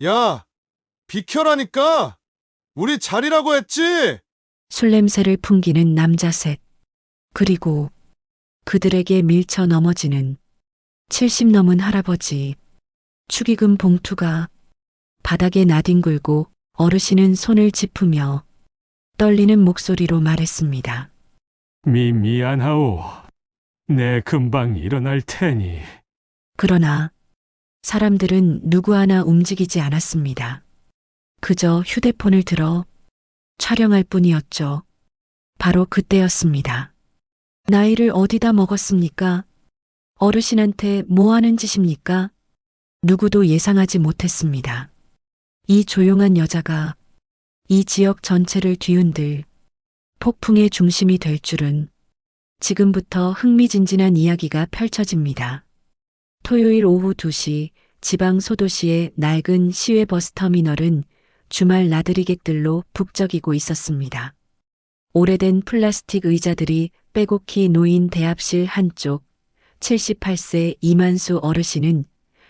야, 비켜라니까! 우리 자리라고 했지? 술 냄새를 풍기는 남자 셋. 그리고 그들에게 밀쳐 넘어지는 70 넘은 할아버지. 축의금 봉투가 바닥에 나뒹굴고 어르신은 손을 짚으며 떨리는 목소리로 말했습니다. 미안하오. 내 금방 일어날 테니. 그러나 사람들은 누구 하나 움직이지 않았습니다. 그저 휴대폰을 들어 촬영할 뿐이었죠. 바로 그때였습니다. 나이를 어디다 먹었습니까? 어르신한테 뭐 하는 짓입니까? 누구도 예상하지 못했습니다. 이 조용한 여자가 이 지역 전체를 뒤흔들 폭풍의 중심이 될 줄은. 지금부터 흥미진진한 이야기가 펼쳐집니다. 토요일 오후 2시 지방 소도시의 낡은 시외 버스터미널은 주말 나들이객들로 북적이고 있었습니다. 오래된 플라스틱 의자들이 빼곡히 놓인 대합실 한쪽, 78세 이만수 어르신은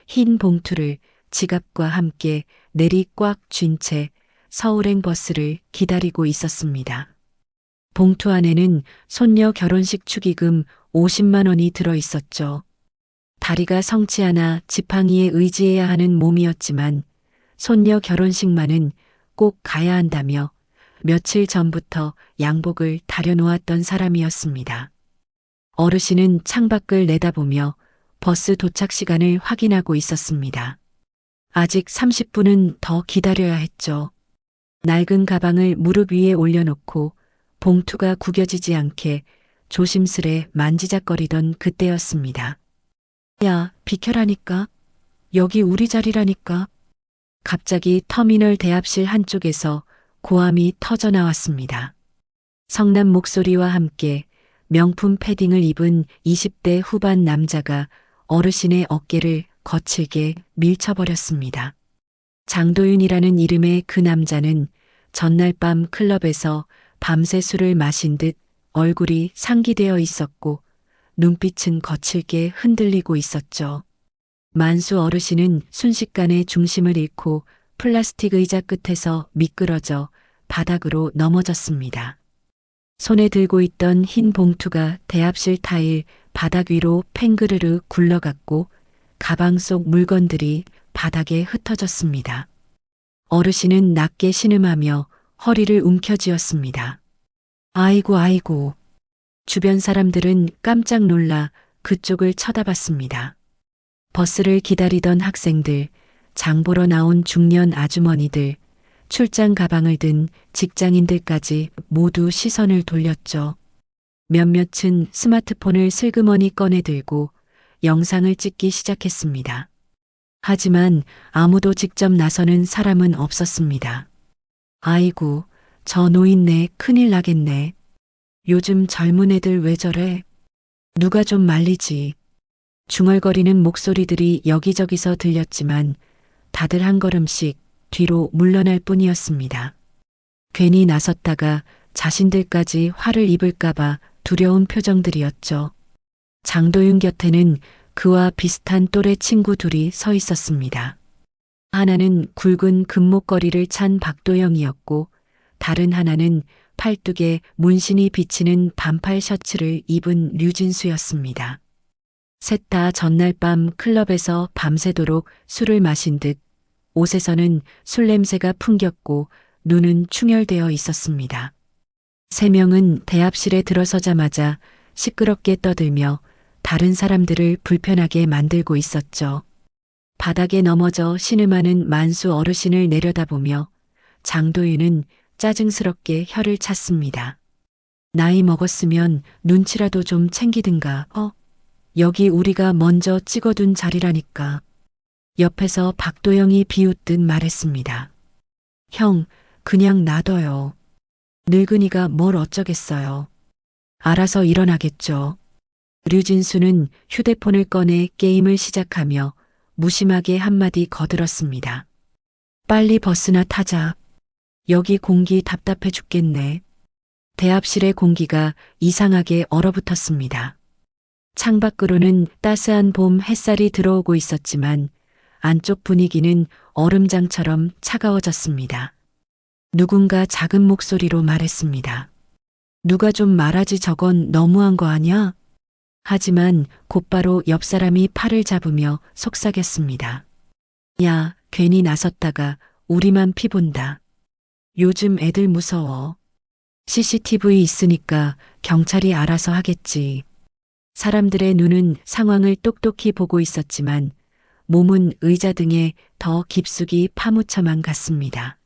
흰 봉투를 지갑과 함께 내리 꽉 쥔 채 서울행 버스를 기다리고 있었습니다. 봉투 안에는 손녀 결혼식 축의금 50만 원이 들어 있었죠. 다리가 성치 않아 지팡이에 의지해야 하는 몸이었지만 손녀 결혼식만은 꼭 가야 한다며 며칠 전부터 양복을 다려놓았던 사람이었습니다. 어르신은 창밖을 내다보며 버스 도착 시간을 확인하고 있었습니다. 아직 30분은 더 기다려야 했죠. 낡은 가방을 무릎 위에 올려놓고 봉투가 구겨지지 않게 조심스레 만지작거리던 그때였습니다. 야, 비켜라니까. 여기 우리 자리라니까. 갑자기 터미널 대합실 한쪽에서 고함이 터져 나왔습니다. 성남 목소리와 함께 명품 패딩을 입은 20대 후반 남자가 어르신의 어깨를 거칠게 밀쳐버렸습니다. 장도윤이라는 이름의 그 남자는 전날 밤 클럽에서 밤새 술을 마신 듯 얼굴이 상기되어 있었고 눈빛은 거칠게 흔들리고 있었죠. 만수 어르신은 순식간에 중심을 잃고 플라스틱 의자 끝에서 미끄러져 바닥으로 넘어졌습니다. 손에 들고 있던 흰 봉투가 대합실 타일 바닥 위로 팽그르르 굴러갔고 가방 속 물건들이 바닥에 흩어졌습니다. 어르신은 낮게 신음하며 허리를 움켜쥐었습니다. 아이고 아이고. 주변 사람들은 깜짝 놀라 그쪽을 쳐다봤습니다. 버스를 기다리던 학생들, 장 보러 나온 중년 아주머니들, 출장 가방을 든 직장인들까지 모두 시선을 돌렸죠. 몇몇은 스마트폰을 슬그머니 꺼내 들고 영상을 찍기 시작했습니다. 하지만 아무도 직접 나서는 사람은 없었습니다. 아이고, 저 노인네 큰일 나겠네. 요즘 젊은 애들 왜 저래? 누가 좀 말리지. 중얼거리는 목소리들이 여기저기서 들렸지만 다들 한 걸음씩 뒤로 물러날 뿐이었습니다. 괜히 나섰다가 자신들까지 화를 입을까봐 두려운 표정들이었죠. 장도윤 곁에는 그와 비슷한 또래 친구 둘이 서 있었습니다. 하나는 굵은 금목걸이를 찬 박도영이었고 다른 하나는 팔뚝에 문신이 비치는 반팔 셔츠를 입은 류진수였습니다. 셋 다 전날 밤 클럽에서 밤새도록 술을 마신 듯 옷에서는 술 냄새가 풍겼고 눈은 충혈되어 있었습니다. 세 명은 대합실에 들어서자마자 시끄럽게 떠들며 다른 사람들을 불편하게 만들고 있었죠. 바닥에 넘어져 신음하는 만수 어르신을 내려다보며 장도윤은 짜증스럽게 혀를 찼습니다. 나이 먹었으면 눈치라도 좀 챙기든가. 여기 우리가 먼저 찍어둔 자리라니까. 옆에서 박도영이 비웃듯 말했습니다. 형, 그냥 놔둬요. 늙은이가 뭘 어쩌겠어요. 알아서 일어나겠죠. 류진수는 휴대폰을 꺼내 게임을 시작하며 무심하게 한마디 거들었습니다. 빨리 버스나 타자. 여기 공기 답답해 죽겠네. 대합실의 공기가 이상하게 얼어붙었습니다. 창밖으로는 따스한 봄 햇살이 들어오고 있었지만 안쪽 분위기는 얼음장처럼 차가워졌습니다. 누군가 작은 목소리로 말했습니다. 누가 좀 말하지, 저건 너무한 거 아냐? 하지만 곧바로 옆 사람이 팔을 잡으며 속삭였습니다. 야, 괜히 나섰다가 우리만 피본다. 요즘 애들 무서워. CCTV 있으니까 경찰이 알아서 하겠지. 사람들의 눈은 상황을 똑똑히 보고 있었지만 몸은 의자 등에 더 깊숙이 파묻혀만 갔습니다.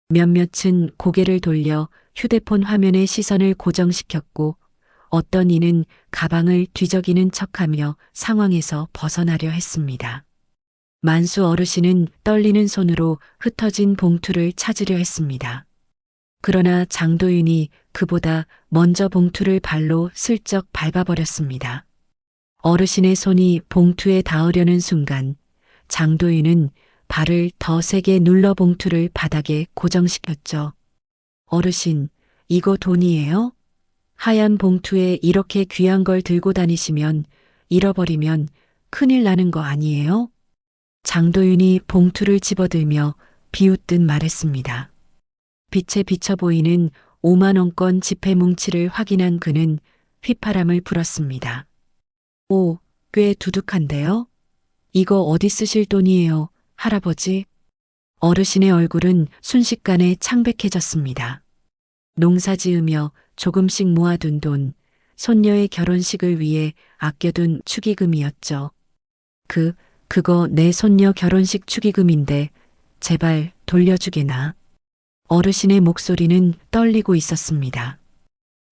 몇몇은 고개를 돌려 휴대폰 화면에 시선을 고정시켰고 어떤 이는 가방을 뒤적이는 척하며 상황에서 벗어나려 했습니다. 만수 어르신은 떨리는 손으로 흩어진 봉투를 찾으려 했습니다. 그러나 장도윤이 그보다 먼저 봉투를 발로 슬쩍 밟아버렸습니다. 어르신의 손이 봉투에 닿으려는 순간 장도윤은 발을 더 세게 눌러 봉투를 바닥에 고정시켰죠. 어르신, 이거 돈이에요? 하얀 봉투에 이렇게 귀한 걸 들고 다니시면 잃어버리면 큰일 나는 거 아니에요? 장도윤이 봉투를 집어들며 비웃듯 말했습니다. 빛에 비쳐 보이는 5만 원권 지폐 뭉치를 확인한 그는 휘파람을 불었습니다. 오, 꽤 두둑한데요? 이거 어디 쓰실 돈이에요, 할아버지? 어르신의 얼굴은 순식간에 창백해졌습니다. 농사 지으며 조금씩 모아둔 돈, 손녀의 결혼식을 위해 아껴둔 축의금이었죠. 그거 내 손녀 결혼식 축의금인데 제발 돌려주게나. 어르신의 목소리는 떨리고 있었습니다.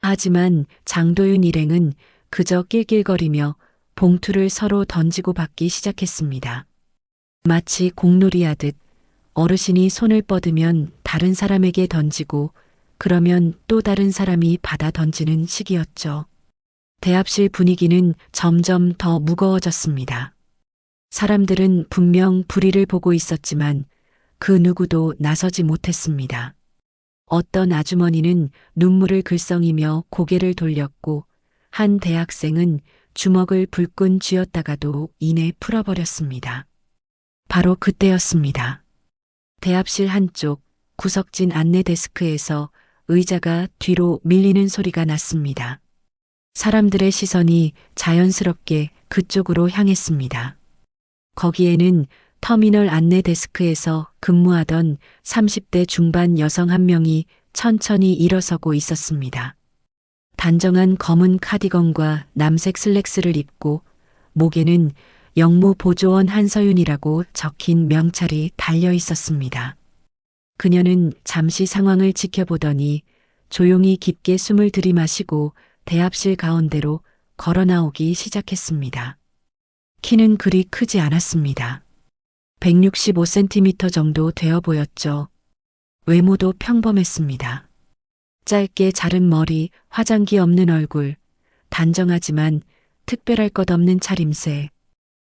하지만 장도윤 일행은 그저 낄낄거리며 봉투를 서로 던지고 받기 시작했습니다. 마치 공놀이하듯 어르신이 손을 뻗으면 다른 사람에게 던지고 그러면 또 다른 사람이 받아 던지는 식이었죠. 대합실 분위기는 점점 더 무거워졌습니다. 사람들은 분명 불의를 보고 있었지만 그 누구도 나서지 못했습니다. 어떤 아주머니는 눈물을 글썽이며 고개를 돌렸고 한 대학생은 주먹을 불끈 쥐었다가도 이내 풀어버렸습니다. 바로 그때였습니다. 대합실 한쪽 구석진 안내 데스크에서 의자가 뒤로 밀리는 소리가 났습니다. 사람들의 시선이 자연스럽게 그쪽으로 향했습니다. 거기에는 터미널 안내 데스크에서 근무하던 30대 중반 여성 한 명이 천천히 일어서고 있었습니다. 단정한 검은 카디건과 남색 슬랙스를 입고 목에는 영무 보조원 한서윤이라고 적힌 명찰이 달려 있었습니다. 그녀는 잠시 상황을 지켜보더니 조용히 깊게 숨을 들이마시고 대합실 가운데로 걸어 나오기 시작했습니다. 키는 그리 크지 않았습니다. 165cm 정도 되어 보였죠. 외모도 평범했습니다. 짧게 자른 머리, 화장기 없는 얼굴, 단정하지만 특별할 것 없는 차림새.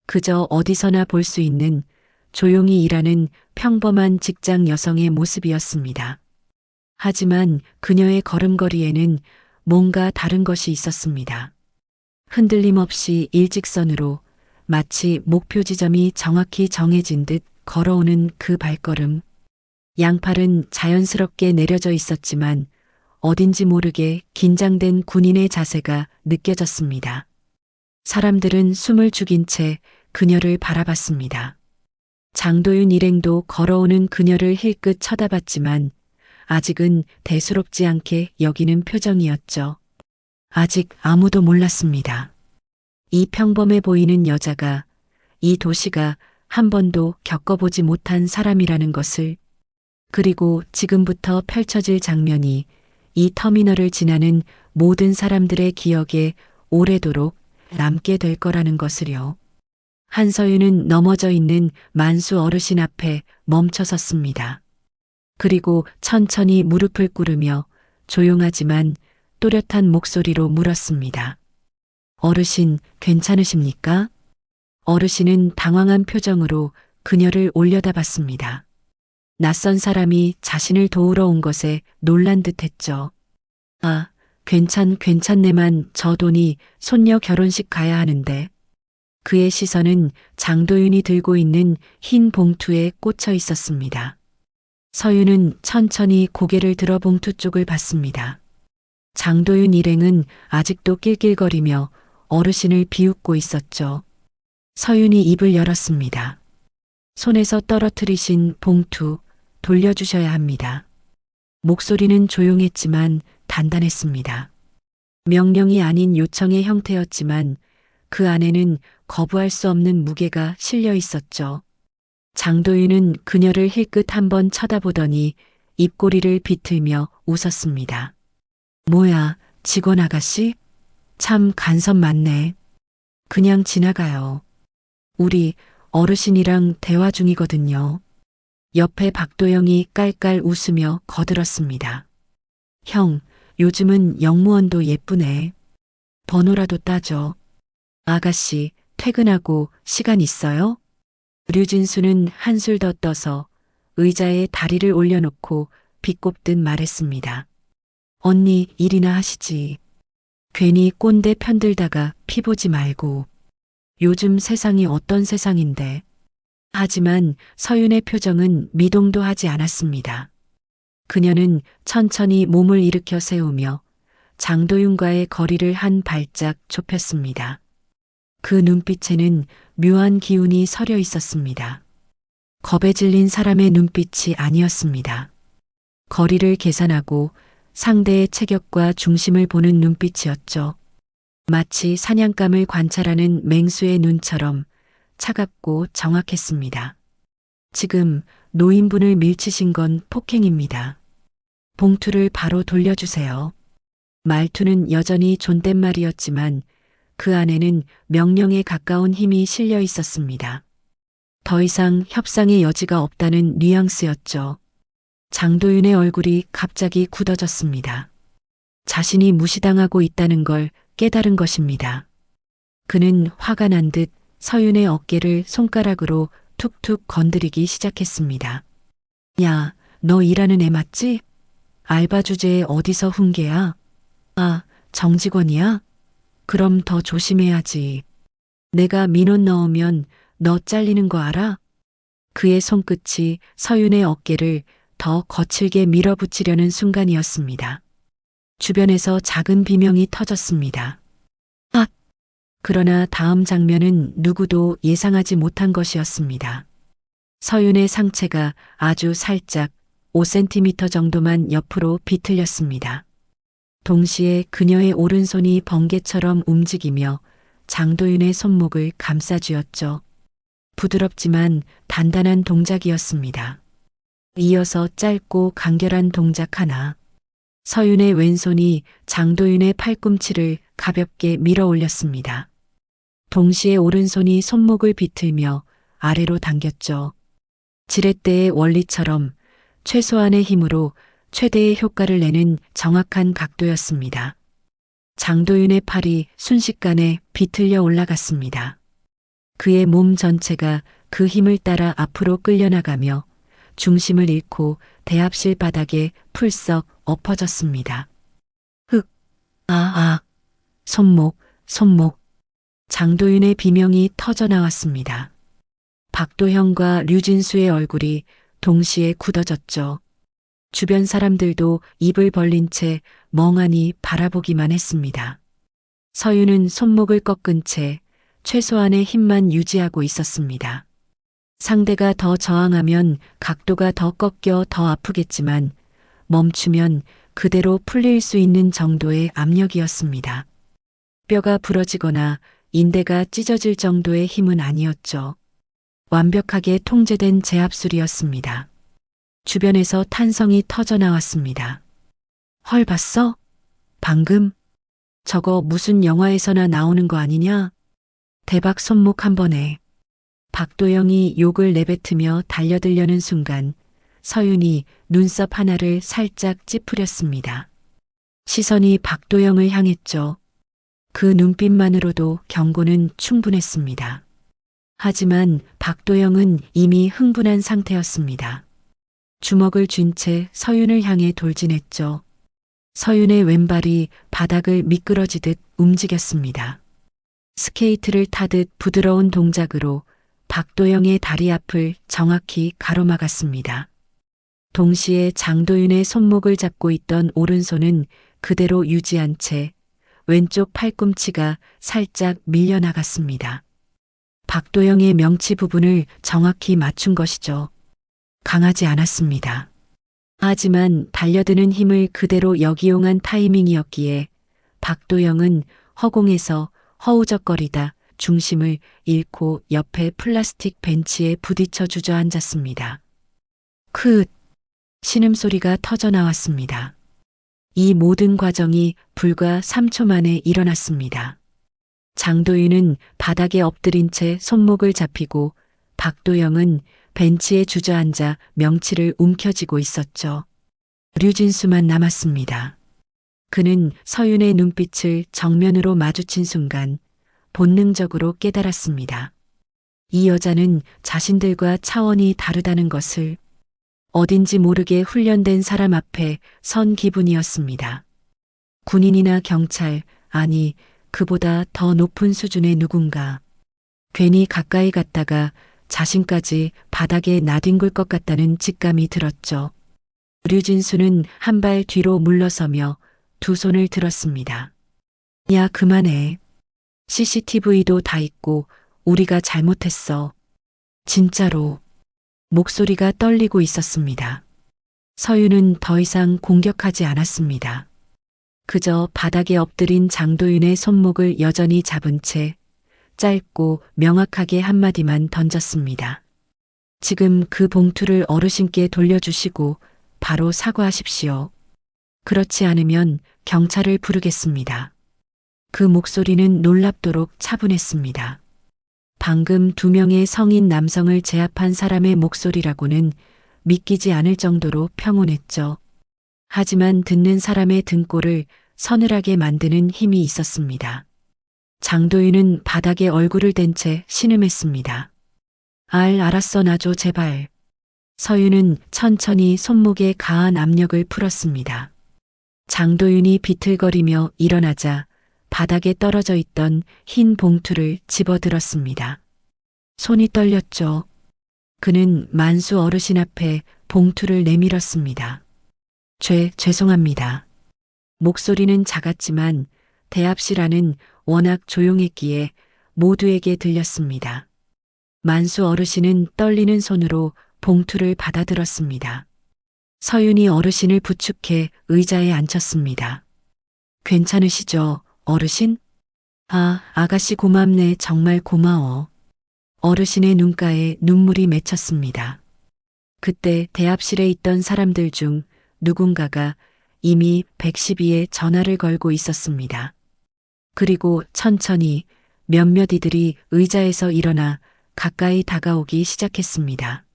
그저 어디서나 볼 수 있는 조용히 일하는 평범한 직장 여성의 모습이었습니다. 하지만 그녀의 걸음걸이에는 뭔가 다른 것이 있었습니다. 흔들림 없이 일직선으로 마치 목표 지점이 정확히 정해진 듯 걸어오는 그 발걸음. 양팔은 자연스럽게 내려져 있었지만 어딘지 모르게 긴장된 군인의 자세가 느껴졌습니다. 사람들은 숨을 죽인 채 그녀를 바라봤습니다. 장도윤 일행도 걸어오는 그녀를 힐끗 쳐다봤지만 아직은 대수롭지 않게 여기는 표정이었죠. 아직 아무도 몰랐습니다. 이 평범해 보이는 여자가 이 도시가 한 번도 겪어보지 못한 사람이라는 것을, 그리고 지금부터 펼쳐질 장면이 이 터미널을 지나는 모든 사람들의 기억에 오래도록 남게 될 거라는 것을요. 한서윤은 넘어져 있는 만수 어르신 앞에 멈춰 섰습니다. 그리고 천천히 무릎을 꿇으며 조용하지만 또렷한 목소리로 물었습니다. 어르신, 괜찮으십니까? 어르신은 당황한 표정으로 그녀를 올려다봤습니다. 낯선 사람이 자신을 도우러 온 것에 놀란 듯했죠. 아, 괜찮네만 저 돈이 손녀 결혼식 가야 하는데. 그의 시선은 장도윤이 들고 있는 흰 봉투에 꽂혀 있었습니다. 서윤은 천천히 고개를 들어 봉투 쪽을 봤습니다. 장도윤 일행은 아직도 낄낄거리며 어르신을 비웃고 있었죠. 서윤이 입을 열었습니다. 손에서 떨어뜨리신 봉투 돌려주셔야 합니다. 목소리는 조용했지만 단단했습니다. 명령이 아닌 요청의 형태였지만 그 안에는 거부할 수 없는 무게가 실려 있었죠. 장도윤은 그녀를 힐끗 한번 쳐다보더니 입꼬리를 비틀며 웃었습니다. 뭐야, 직원 아가씨? 참 간섭 많네. 그냥 지나가요. 우리 어르신이랑 대화 중이거든요. 옆에 박도영이 깔깔 웃으며 거들었습니다. 형, 요즘은 영무원도 예쁘네. 번호라도 따져. 아가씨, 퇴근하고 시간 있어요? 류진수는 한술 더 떠서 의자에 다리를 올려놓고 비꼽듯 말했습니다. 언니 일이나 하시지. 괜히 꼰대 편들다가 피 보지 말고. 요즘 세상이 어떤 세상인데. 하지만 서윤의 표정은 미동도 하지 않았습니다. 그녀는 천천히 몸을 일으켜 세우며 장도윤과의 거리를 한 발짝 좁혔습니다. 그 눈빛에는 묘한 기운이 서려 있었습니다. 겁에 질린 사람의 눈빛이 아니었습니다. 거리를 계산하고 상대의 체격과 중심을 보는 눈빛이었죠. 마치 사냥감을 관찰하는 맹수의 눈처럼 차갑고 정확했습니다. 지금 노인분을 밀치신 건 폭행입니다. 봉투를 바로 돌려주세요. 말투는 여전히 존댓말이었지만 그 안에는 명령에 가까운 힘이 실려 있었습니다. 더 이상 협상의 여지가 없다는 뉘앙스였죠. 장도윤의 얼굴이 갑자기 굳어졌습니다. 자신이 무시당하고 있다는 걸 깨달은 것입니다. 그는 화가 난 듯 서윤의 어깨를 손가락으로 툭툭 건드리기 시작했습니다. 야, 너 일하는 애 맞지? 알바 주제에 어디서 훈계야? 아, 정직원이야? 그럼 더 조심해야지. 내가 민원 넣으면 너 잘리는 거 알아? 그의 손끝이 서윤의 어깨를 더 거칠게 밀어붙이려는 순간이었습니다. 주변에서 작은 비명이 터졌습니다. 아! 그러나 다음 장면은 누구도 예상하지 못한 것이었습니다. 서윤의 상체가 아주 살짝 5cm 정도만 옆으로 비틀렸습니다. 동시에 그녀의 오른손이 번개처럼 움직이며 장도윤의 손목을 감싸쥐었죠. 부드럽지만 단단한 동작이었습니다. 이어서 짧고 간결한 동작 하나. 서윤의 왼손이 장도윤의 팔꿈치를 가볍게 밀어 올렸습니다. 동시에 오른손이 손목을 비틀며 아래로 당겼죠. 지렛대의 원리처럼 최소한의 힘으로 최대의 효과를 내는 정확한 각도였습니다. 장도윤의 팔이 순식간에 비틀려 올라갔습니다. 그의 몸 전체가 그 힘을 따라 앞으로 끌려나가며 중심을 잃고 대합실 바닥에 풀썩 엎어졌습니다. 흑, 손목. 장도윤의 비명이 터져나왔습니다. 박도형과 류진수의 얼굴이 동시에 굳어졌죠. 주변 사람들도 입을 벌린 채 멍하니 바라보기만 했습니다. 서윤은 손목을 꺾은 채 최소한의 힘만 유지하고 있었습니다. 상대가 더 저항하면 각도가 더 꺾여 더 아프겠지만 멈추면 그대로 풀릴 수 있는 정도의 압력이었습니다. 뼈가 부러지거나 인대가 찢어질 정도의 힘은 아니었죠. 완벽하게 통제된 제압술이었습니다. 주변에서 탄성이 터져나왔습니다. 헐, 봤어? 방금? 저거 무슨 영화에서나 나오는 거 아니냐? 대박 손목 한 번에. 박도영이 욕을 내뱉으며 달려들려는 순간 서윤이 눈썹 하나를 살짝 찌푸렸습니다. 시선이 박도영을 향했죠. 그 눈빛만으로도 경고는 충분했습니다. 하지만 박도영은 이미 흥분한 상태였습니다. 주먹을 쥔 채 서윤을 향해 돌진했죠. 서윤의 왼발이 바닥을 미끄러지듯 움직였습니다. 스케이트를 타듯 부드러운 동작으로 박도영의 다리 앞을 정확히 가로막았습니다. 동시에 장도윤의 손목을 잡고 있던 오른손은 그대로 유지한 채 왼쪽 팔꿈치가 살짝 밀려나갔습니다. 박도영의 명치 부분을 정확히 맞춘 것이죠. 강하지 않았습니다. 하지만 달려드는 힘을 그대로 역이용한 타이밍이었기에 박도영은 허공에서 허우적거리다 중심을 잃고 옆에 플라스틱 벤치에 부딪혀 주저앉았습니다. 크! 신음소리가 터져 나왔습니다. 이 모든 과정이 불과 3초 만에 일어났습니다. 장도윤은 바닥에 엎드린 채 손목을 잡히고 박도영은 벤치에 주저앉아 명치를 움켜쥐고 있었죠. 류진수만 남았습니다. 그는 서윤의 눈빛을 정면으로 마주친 순간 본능적으로 깨달았습니다. 이 여자는 자신들과 차원이 다르다는 것을 어딘지 모르게 훈련된 사람 앞에 선 기분이었습니다. 군인이나 경찰, 아니 그보다 더 높은 수준의 누군가. 괜히 가까이 갔다가 자신까지 바닥에 나뒹굴 것 같다는 직감이 들었죠. 류진수는 한 발 뒤로 물러서며 두 손을 들었습니다. 야, 그만해. CCTV도 다 있고 우리가 잘못했어. 진짜로. 목소리가 떨리고 있었습니다. 서윤은 더 이상 공격하지 않았습니다. 그저 바닥에 엎드린 장도윤의 손목을 여전히 잡은 채 짧고 명확하게 한마디만 던졌습니다. 지금 그 봉투를 어르신께 돌려주시고 바로 사과하십시오. 그렇지 않으면 경찰을 부르겠습니다. 그 목소리는 놀랍도록 차분했습니다. 방금 2명의 성인 남성을 제압한 사람의 목소리라고는 믿기지 않을 정도로 평온했죠. 하지만 듣는 사람의 등골을 서늘하게 만드는 힘이 있었습니다. 장도윤은 바닥에 얼굴을 댄 채 신음했습니다. 알았어, 놔줘, 제발. 서윤은 천천히 손목에 가한 압력을 풀었습니다. 장도윤이 비틀거리며 일어나자 바닥에 떨어져 있던 흰 봉투를 집어들었습니다. 손이 떨렸죠. 그는 만수 어르신 앞에 봉투를 내밀었습니다. 죄송합니다. 목소리는 작았지만 대합실 안은 워낙 조용했기에 모두에게 들렸습니다. 만수 어르신은 떨리는 손으로 봉투를 받아들었습니다. 서윤이 어르신을 부축해 의자에 앉혔습니다. 괜찮으시죠, 어르신? 아가씨 고맙네, 정말 고마워. 어르신의 눈가에 눈물이 맺혔습니다. 그때 대합실에 있던 사람들 중 누군가가 이미 112에 전화를 걸고 있었습니다. 그리고 천천히 몇몇 이들이 의자에서 일어나 가까이 다가오기 시작했습니다.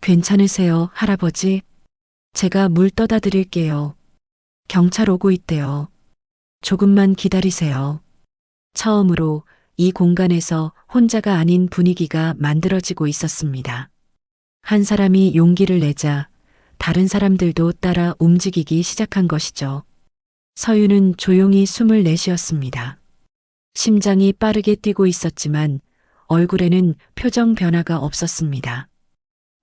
괜찮으세요, 할아버지? 제가 물 떠다 드릴게요. 경찰 오고 있대요. 조금만 기다리세요. 처음으로 이 공간에서 혼자가 아닌 분위기가 만들어지고 있었습니다. 한 사람이 용기를 내자 다른 사람들도 따라 움직이기 시작한 것이죠. 서윤은 조용히 숨을 내쉬었습니다. 심장이 빠르게 뛰고 있었지만 얼굴에는 표정 변화가 없었습니다.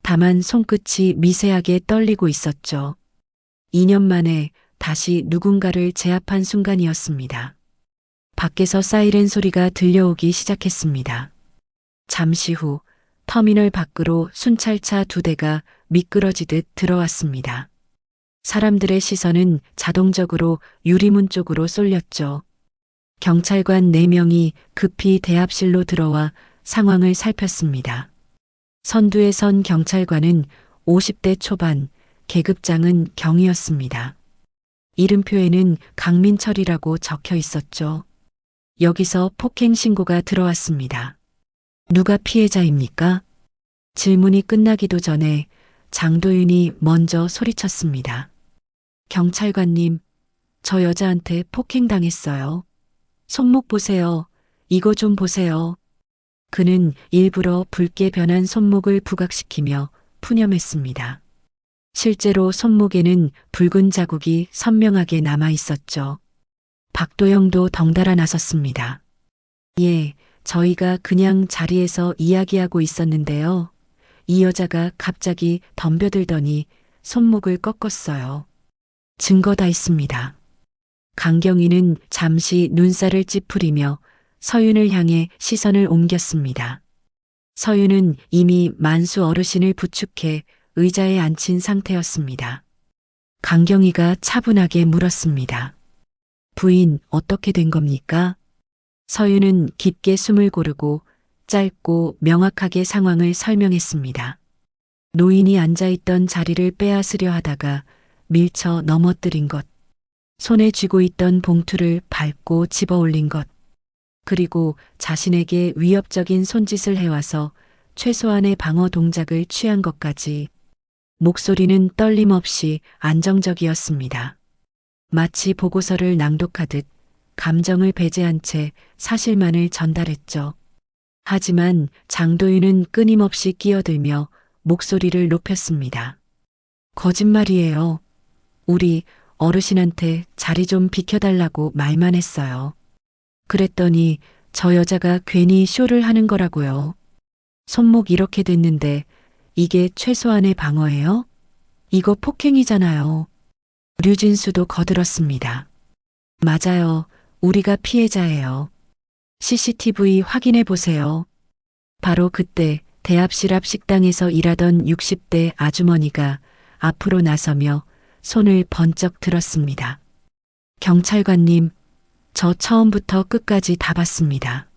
다만 손끝이 미세하게 떨리고 있었죠. 2년 만에 다시 누군가를 제압한 순간이었습니다. 밖에서 사이렌 소리가 들려오기 시작했습니다. 잠시 후 터미널 밖으로 순찰차 2대가 미끄러지듯 들어왔습니다. 사람들의 시선은 자동적으로 유리문 쪽으로 쏠렸죠. 경찰관 4명이 급히 대합실로 들어와 상황을 살폈습니다. 선두에 선 경찰관은 50대 초반, 계급장은 경이었습니다. 이름표에는 강민철이라고 적혀 있었죠. 여기서 폭행 신고가 들어왔습니다. 누가 피해자입니까? 질문이 끝나기도 전에 장도윤이 먼저 소리쳤습니다. 경찰관님, 저 여자한테 폭행당했어요. 손목 보세요. 이거 좀 보세요. 그는 일부러 붉게 변한 손목을 부각시키며 푸념했습니다. 실제로 손목에는 붉은 자국이 선명하게 남아 있었죠. 박도영도 덩달아 나섰습니다. 예, 저희가 그냥 자리에서 이야기하고 있었는데요. 이 여자가 갑자기 덤벼들더니 손목을 꺾었어요. 증거 다 있습니다. 강경희는 잠시 눈살을 찌푸리며 서윤을 향해 시선을 옮겼습니다. 서윤은 이미 만수 어르신을 부축해 의자에 앉힌 상태였습니다. 강경희가 차분하게 물었습니다. 부인, 어떻게 된 겁니까? 서윤은 깊게 숨을 고르고 짧고 명확하게 상황을 설명했습니다. 노인이 앉아있던 자리를 빼앗으려 하다가 밀쳐 넘어뜨린 것, 손에 쥐고 있던 봉투를 밟고 집어 올린 것, 그리고 자신에게 위협적인 손짓을 해와서 최소한의 방어 동작을 취한 것까지. 목소리는 떨림 없이 안정적이었습니다. 마치 보고서를 낭독하듯 감정을 배제한 채 사실만을 전달했죠. 하지만 장도윤은 끊임없이 끼어들며 목소리를 높였습니다. 거짓말이에요. 우리 어르신한테 자리 좀 비켜달라고 말만 했어요. 그랬더니 저 여자가 괜히 쇼를 하는 거라고요. 손목 이렇게 됐는데 이게 최소한의 방어예요? 이거 폭행이잖아요. 류진수도 거들었습니다. 맞아요. 우리가 피해자예요. CCTV 확인해 보세요. 바로 그때 대합실 앞 식당에서 일하던 60대 아주머니가 앞으로 나서며 손을 번쩍 들었습니다. 경찰관님, 저 처음부터 끝까지 다 봤습니다.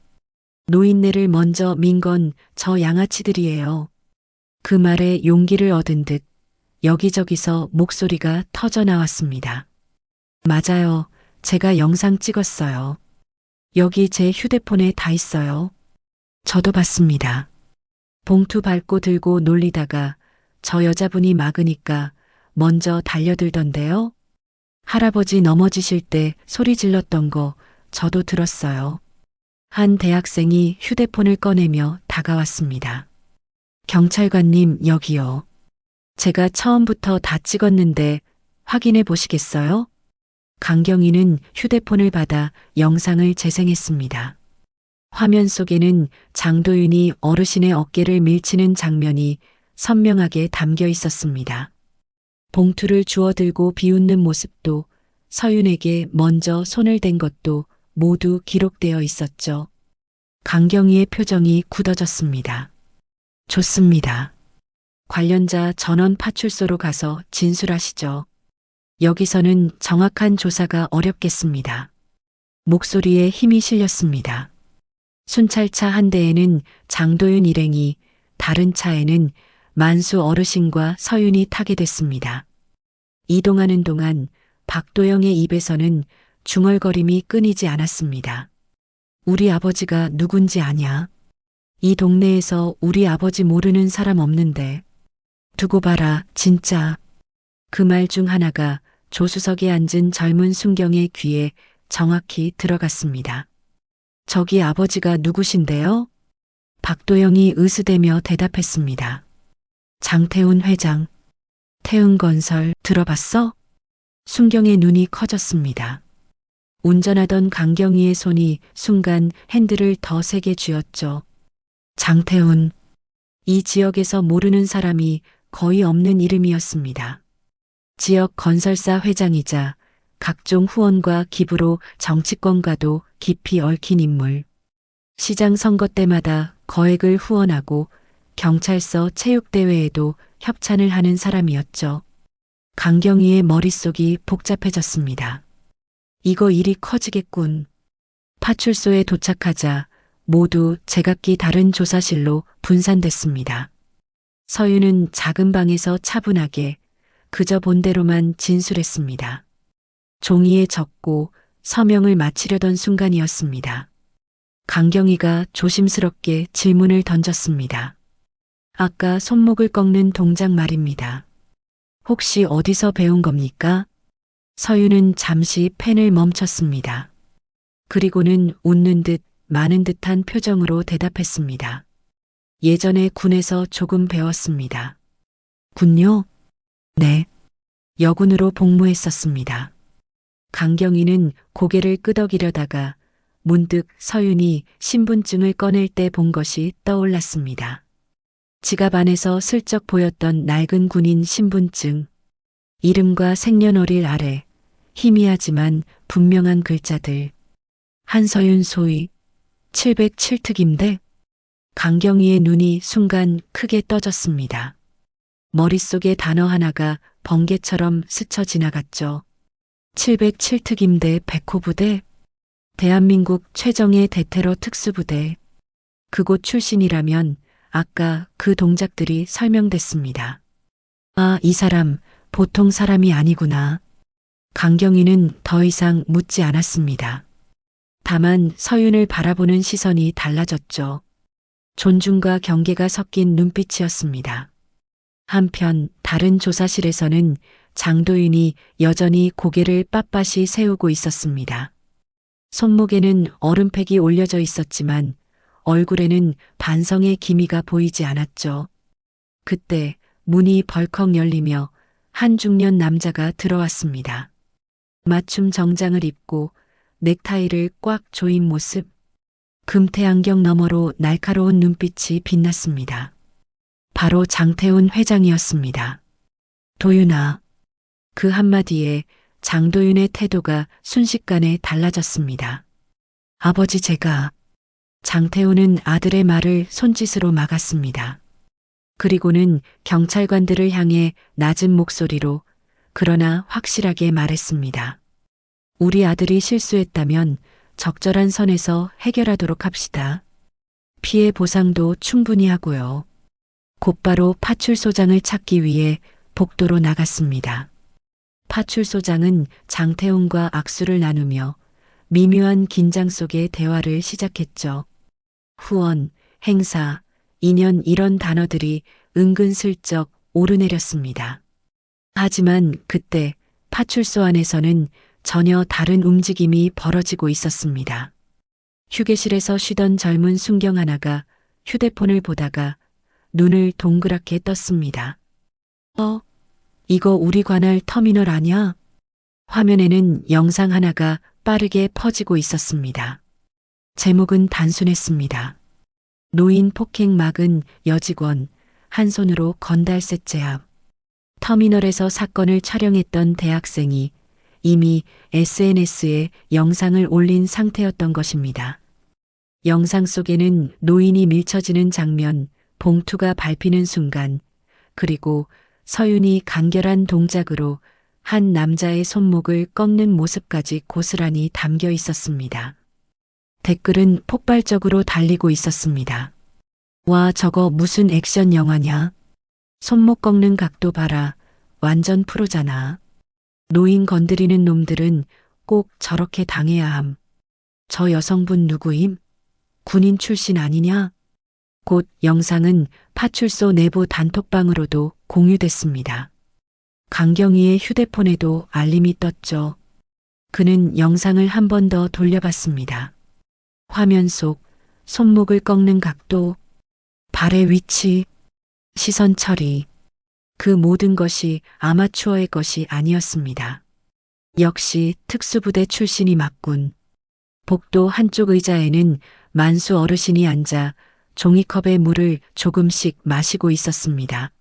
노인네를 먼저 민 건 저 양아치들이에요. 그 말에 용기를 얻은 듯 여기저기서 목소리가 터져 나왔습니다. 맞아요. 제가 영상 찍었어요. 여기 제 휴대폰에 다 있어요. 저도 봤습니다. 봉투 밟고 들고 놀리다가 저 여자분이 막으니까 먼저 달려들던데요. 할아버지 넘어지실 때 소리 질렀던 거 저도 들었어요. 한 대학생이 휴대폰을 꺼내며 다가왔습니다. 경찰관님, 여기요. 제가 처음부터 다 찍었는데 확인해 보시겠어요? 강경희는 휴대폰을 받아 영상을 재생했습니다. 화면 속에는 장도윤이 어르신의 어깨를 밀치는 장면이 선명하게 담겨 있었습니다. 봉투를 주워들고 비웃는 모습도 서윤에게 먼저 손을 댄 것도 모두 기록되어 있었죠. 강경희의 표정이 굳어졌습니다. 좋습니다. 관련자 전원 파출소로 가서 진술하시죠. 여기서는 정확한 조사가 어렵겠습니다. 목소리에 힘이 실렸습니다. 순찰차 한 대에는 장도윤 일행이, 다른 차에는 만수 어르신과 서윤이 타게 됐습니다. 이동하는 동안 박도영의 입에서는 중얼거림이 끊이지 않았습니다. 우리 아버지가 누군지 아냐? 이 동네에서 우리 아버지 모르는 사람 없는데. 두고 봐라, 진짜. 그 말 중 하나가 조수석에 앉은 젊은 순경의 귀에 정확히 들어갔습니다. 저기 아버지가 누구신데요? 박도영이 으스대며 대답했습니다. 장태훈 회장. 태훈건설 들어봤어? 순경의 눈이 커졌습니다. 운전하던 강경희의 손이 순간 핸들을 더 세게 쥐었죠. 장태훈. 이 지역에서 모르는 사람이 거의 없는 이름이었습니다. 지역 건설사 회장이자 각종 후원과 기부로 정치권과도 깊이 얽힌 인물. 시장 선거 때마다 거액을 후원하고 경찰서 체육대회에도 협찬을 하는 사람이었죠. 강경희의 머릿속이 복잡해졌습니다. 이거 일이 커지겠군. 파출소에 도착하자 모두 제각기 다른 조사실로 분산됐습니다. 서윤은 작은 방에서 차분하게 그저 본대로만 진술했습니다. 종이에 적고 서명을 마치려던 순간이었습니다. 강경희가 조심스럽게 질문을 던졌습니다. 아까 손목을 꺾는 동작 말입니다. 혹시 어디서 배운 겁니까? 서윤은 잠시 펜을 멈췄습니다. 그리고는 웃는 듯 많은 듯한 표정으로 대답했습니다. 예전에 군에서 조금 배웠습니다. 군요? 네. 여군으로 복무했었습니다. 강경희는 고개를 끄덕이려다가 문득 서윤이 신분증을 꺼낼 때 본 것이 떠올랐습니다. 지갑 안에서 슬쩍 보였던 낡은 군인 신분증. 이름과 생년월일 아래 희미하지만 분명한 글자들. 한서윤 소위 707특임대. 강경희의 눈이 순간 크게 떠졌습니다. 머릿속에 단어 하나가 번개처럼 스쳐 지나갔죠. 707특임대 백호부대. 대한민국 최정예 대테러 특수부대. 그곳 출신이라면 아까 그 동작들이 설명됐습니다. 아, 이 사람 보통 사람이 아니구나. 강경희는 더 이상 묻지 않았습니다. 다만 서윤을 바라보는 시선이 달라졌죠. 존중과 경계가 섞인 눈빛이었습니다. 한편 다른 조사실에서는 장도윤이 여전히 고개를 빳빳이 세우고 있었습니다. 손목에는 얼음팩이 올려져 있었지만 얼굴에는 반성의 기미가 보이지 않았죠. 그때 문이 벌컥 열리며 한 중년 남자가 들어왔습니다. 맞춤 정장을 입고 넥타이를 꽉 조인 모습. 금태 안경 너머로 날카로운 눈빛이 빛났습니다. 바로 장태훈 회장이었습니다. 도윤아. 그 한마디에 장도윤의 태도가 순식간에 달라졌습니다. 아버지 제가. 장태훈은 아들의 말을 손짓으로 막았습니다. 그리고는 경찰관들을 향해 낮은 목소리로 그러나 확실하게 말했습니다. 우리 아들이 실수했다면 적절한 선에서 해결하도록 합시다. 피해 보상도 충분히 하고요. 곧바로 파출소장을 찾기 위해 복도로 나갔습니다. 파출소장은 장태훈과 악수를 나누며 미묘한 긴장 속의 대화를 시작했죠. 후원, 행사, 인연 이런 단어들이 은근슬쩍 오르내렸습니다. 하지만 그때 파출소 안에서는 전혀 다른 움직임이 벌어지고 있었습니다. 휴게실에서 쉬던 젊은 순경 하나가 휴대폰을 보다가 눈을 동그랗게 떴습니다. 이거 우리 관할 터미널 아냐? 화면에는 영상 하나가 빠르게 퍼지고 있었습니다. 제목은 단순했습니다. 노인 폭행 막은 여직원, 한 손으로 건달세 제압. 터미널에서 사건을 촬영했던 대학생이 이미 SNS에 영상을 올린 상태였던 것입니다. 영상 속에는 노인이 밀쳐지는 장면, 봉투가 밟히는 순간, 그리고 서윤이 간결한 동작으로 한 남자의 손목을 꺾는 모습까지 고스란히 담겨 있었습니다. 댓글은 폭발적으로 달리고 있었습니다. 와, 저거 무슨 액션 영화냐? 손목 꺾는 각도 봐라. 완전 프로잖아. 노인 건드리는 놈들은 꼭 저렇게 당해야 함. 저 여성분 누구임? 군인 출신 아니냐? 곧 영상은 파출소 내부 단톡방으로도 공유됐습니다. 강경희의 휴대폰에도 알림이 떴죠. 그는 영상을 한 번 더 돌려봤습니다. 화면 속 손목을 꺾는 각도, 발의 위치, 시선 처리. 그 모든 것이 아마추어의 것이 아니었습니다. 역시 특수부대 출신이 맞군. 복도 한쪽 의자에는 만수 어르신이 앉아 종이컵에 물을 조금씩 마시고 있었습니다.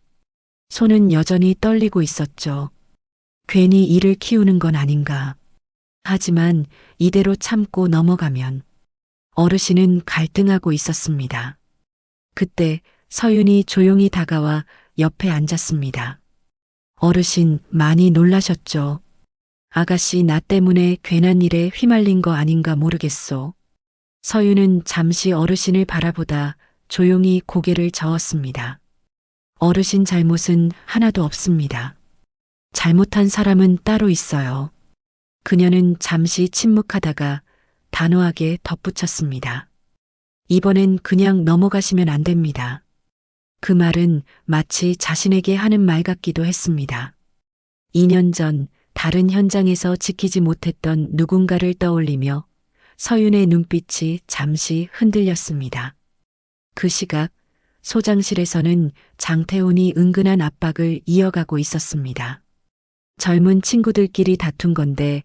손은 여전히 떨리고 있었죠. 괜히 이를 키우는 건 아닌가. 하지만 이대로 참고 넘어가면 어르신은 갈등하고 있었습니다. 그때 서윤이 조용히 다가와 옆에 앉았습니다. 어르신 많이 놀라셨죠? 아가씨 나 때문에 괜한 일에 휘말린 거 아닌가 모르겠소. 서윤은 잠시 어르신을 바라보다 조용히 고개를 저었습니다. 어르신 잘못은 하나도 없습니다. 잘못한 사람은 따로 있어요. 그녀는 잠시 침묵하다가 단호하게 덧붙였습니다. 이번엔 그냥 넘어가시면 안 됩니다. 그 말은 마치 자신에게 하는 말 같기도 했습니다. 2년 전 다른 현장에서 지키지 못했던 누군가를 떠올리며 서윤의 눈빛이 잠시 흔들렸습니다. 그 시각 소장실에서는 장태훈이 은근한 압박을 이어가고 있었습니다. 젊은 친구들끼리 다툰 건데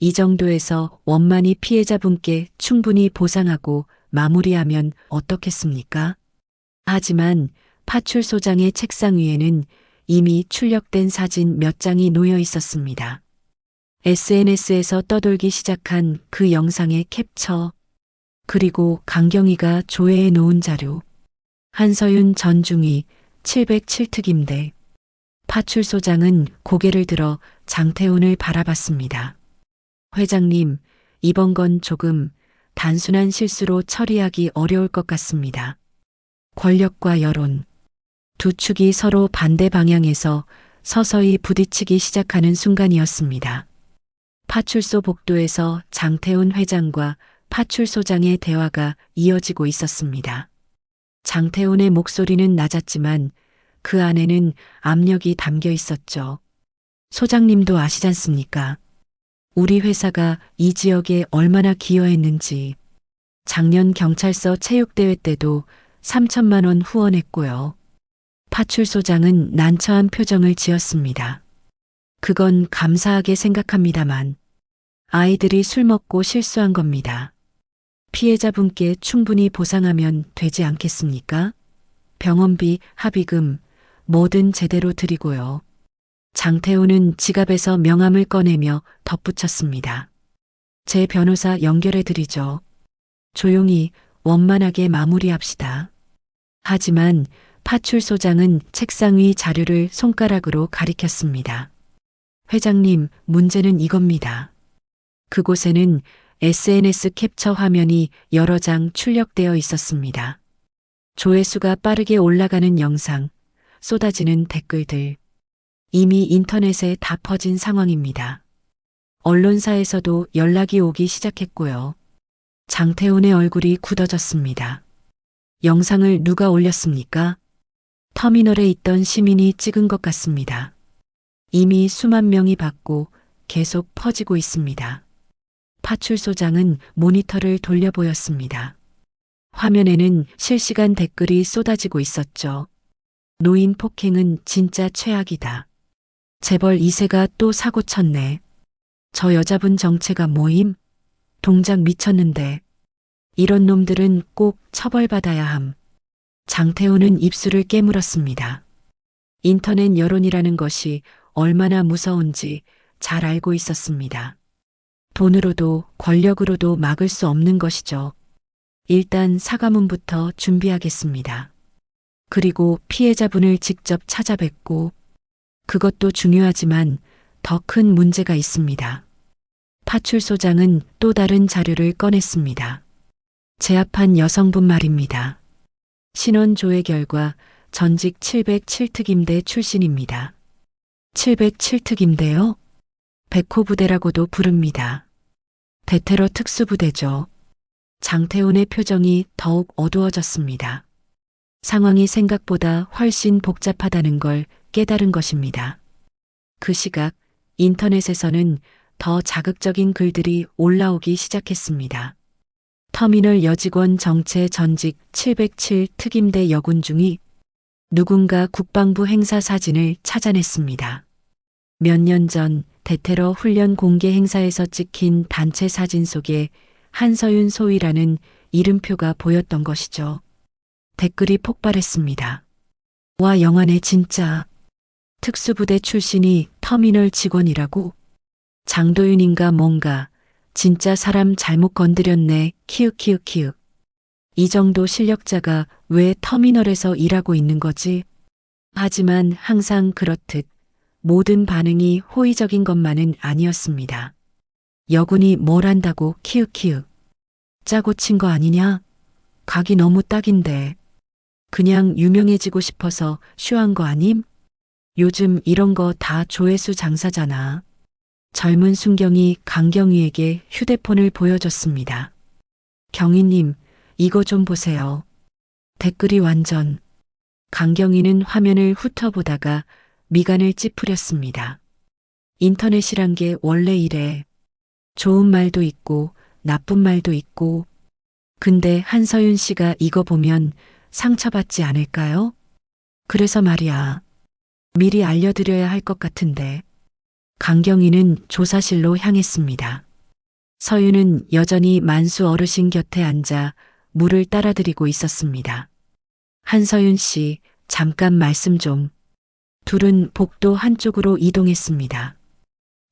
이 정도에서 원만히 피해자분께 충분히 보상하고 마무리하면 어떻겠습니까? 하지만 파출소장의 책상 위에는 이미 출력된 사진 몇 장이 놓여 있었습니다. SNS에서 떠돌기 시작한 그 영상의 캡처, 그리고 강경희가 조회해 놓은 자료. 한서윤 전중위 707특임대. 파출소장은 고개를 들어 장태훈을 바라봤습니다. 회장님, 이번 건 조금 단순한 실수로 처리하기 어려울 것 같습니다. 권력과 여론. 두 축이 서로 반대 방향에서 서서히 부딪히기 시작하는 순간이었습니다. 파출소 복도에서 장태훈 회장과 파출소장의 대화가 이어지고 있었습니다. 장태훈의 목소리는 낮았지만 그 안에는 압력이 담겨 있었죠. 소장님도 아시잖습니까? 우리 회사가 이 지역에 얼마나 기여했는지. 작년 경찰서 체육대회 때도 3천만 원 후원했고요. 파출소장은 난처한 표정을 지었습니다. 그건 감사하게 생각합니다만 아이들이 술 먹고 실수한 겁니다. 피해자분께 충분히 보상하면 되지 않겠습니까? 병원비, 합의금, 뭐든 제대로 드리고요. 장태훈은 지갑에서 명함을 꺼내며 덧붙였습니다. 제 변호사 연결해 드리죠. 조용히 원만하게 마무리합시다. 하지만 파출소장은 책상 위 자료를 손가락으로 가리켰습니다. 회장님, 문제는 이겁니다. 그곳에는 SNS 캡처 화면이 여러 장 출력되어 있었습니다. 조회수가 빠르게 올라가는 영상, 쏟아지는 댓글들. 이미 인터넷에 다 퍼진 상황입니다. 언론사에서도 연락이 오기 시작했고요. 장태훈의 얼굴이 굳어졌습니다. 영상을 누가 올렸습니까? 터미널에 있던 시민이 찍은 것 같습니다. 이미 수만 명이 봤고 계속 퍼지고 있습니다. 파출소장은 모니터를 돌려 보였습니다. 화면에는 실시간 댓글이 쏟아지고 있었죠. 노인 폭행은 진짜 최악이다. 재벌 2세가 또 사고 쳤네. 저 여자분 정체가 뭐임? 동작 미쳤는데. 이런 놈들은 꼭 처벌받아야 함. 장태훈은 입술을 깨물었습니다. 인터넷 여론이라는 것이 얼마나 무서운지 잘 알고 있었습니다. 돈으로도 권력으로도 막을 수 없는 것이죠. 일단 사과문부터 준비하겠습니다. 그리고 피해자분을 직접 찾아뵙고, 그것도 중요하지만 더 큰 문제가 있습니다. 파출소장은 또 다른 자료를 꺼냈습니다. 제압한 여성분 말입니다. 신원 조회 결과 전직 707특임대 출신입니다. 707특임대요? 백호부대라고도 부릅니다. 대테러 특수부대죠. 장태훈의 표정이 더욱 어두워졌습니다. 상황이 생각보다 훨씬 복잡하다는 걸 깨달은 것입니다. 그 시각 인터넷에서는 더 자극적인 글들이 올라오기 시작했습니다. 터미널 여직원 정체 전직 707 특임대 여군 중이 누군가 국방부 행사 사진을 찾아냈습니다. 몇 년 전 대테러 훈련 공개 행사에서 찍힌 단체 사진 속에 한서윤 소위라는 이름표가 보였던 것이죠. 댓글이 폭발했습니다. 와, 영화네 진짜. 특수부대 출신이 터미널 직원이라고? 장도윤인가 뭔가. 진짜 사람 잘못 건드렸네. 키읔키읔키읔. 이 정도 실력자가 왜 터미널에서 일하고 있는 거지? 하지만 항상 그렇듯 모든 반응이 호의적인 것만은 아니었습니다. 여군이 뭘 한다고 키읔키읔. 짜고 친 거 아니냐? 각이 너무 딱인데. 그냥 유명해지고 싶어서 쇼한 거 아님? 요즘 이런 거 다 조회수 장사잖아. 젊은 순경이 강경희에게 휴대폰을 보여줬습니다. 경희님, 이거 좀 보세요. 댓글이 완전. 강경희는 화면을 훑어보다가 미간을 찌푸렸습니다. 인터넷이란 게 원래 이래. 좋은 말도 있고 나쁜 말도 있고. 근데 한서윤 씨가 이거 보면 상처받지 않을까요? 그래서 말이야. 미리 알려드려야 할 것 같은데. 강경희는 조사실로 향했습니다. 서윤은 여전히 만수 어르신 곁에 앉아 물을 따라드리고 있었습니다. 한서윤 씨, 잠깐 말씀 좀. 둘은 복도 한쪽으로 이동했습니다.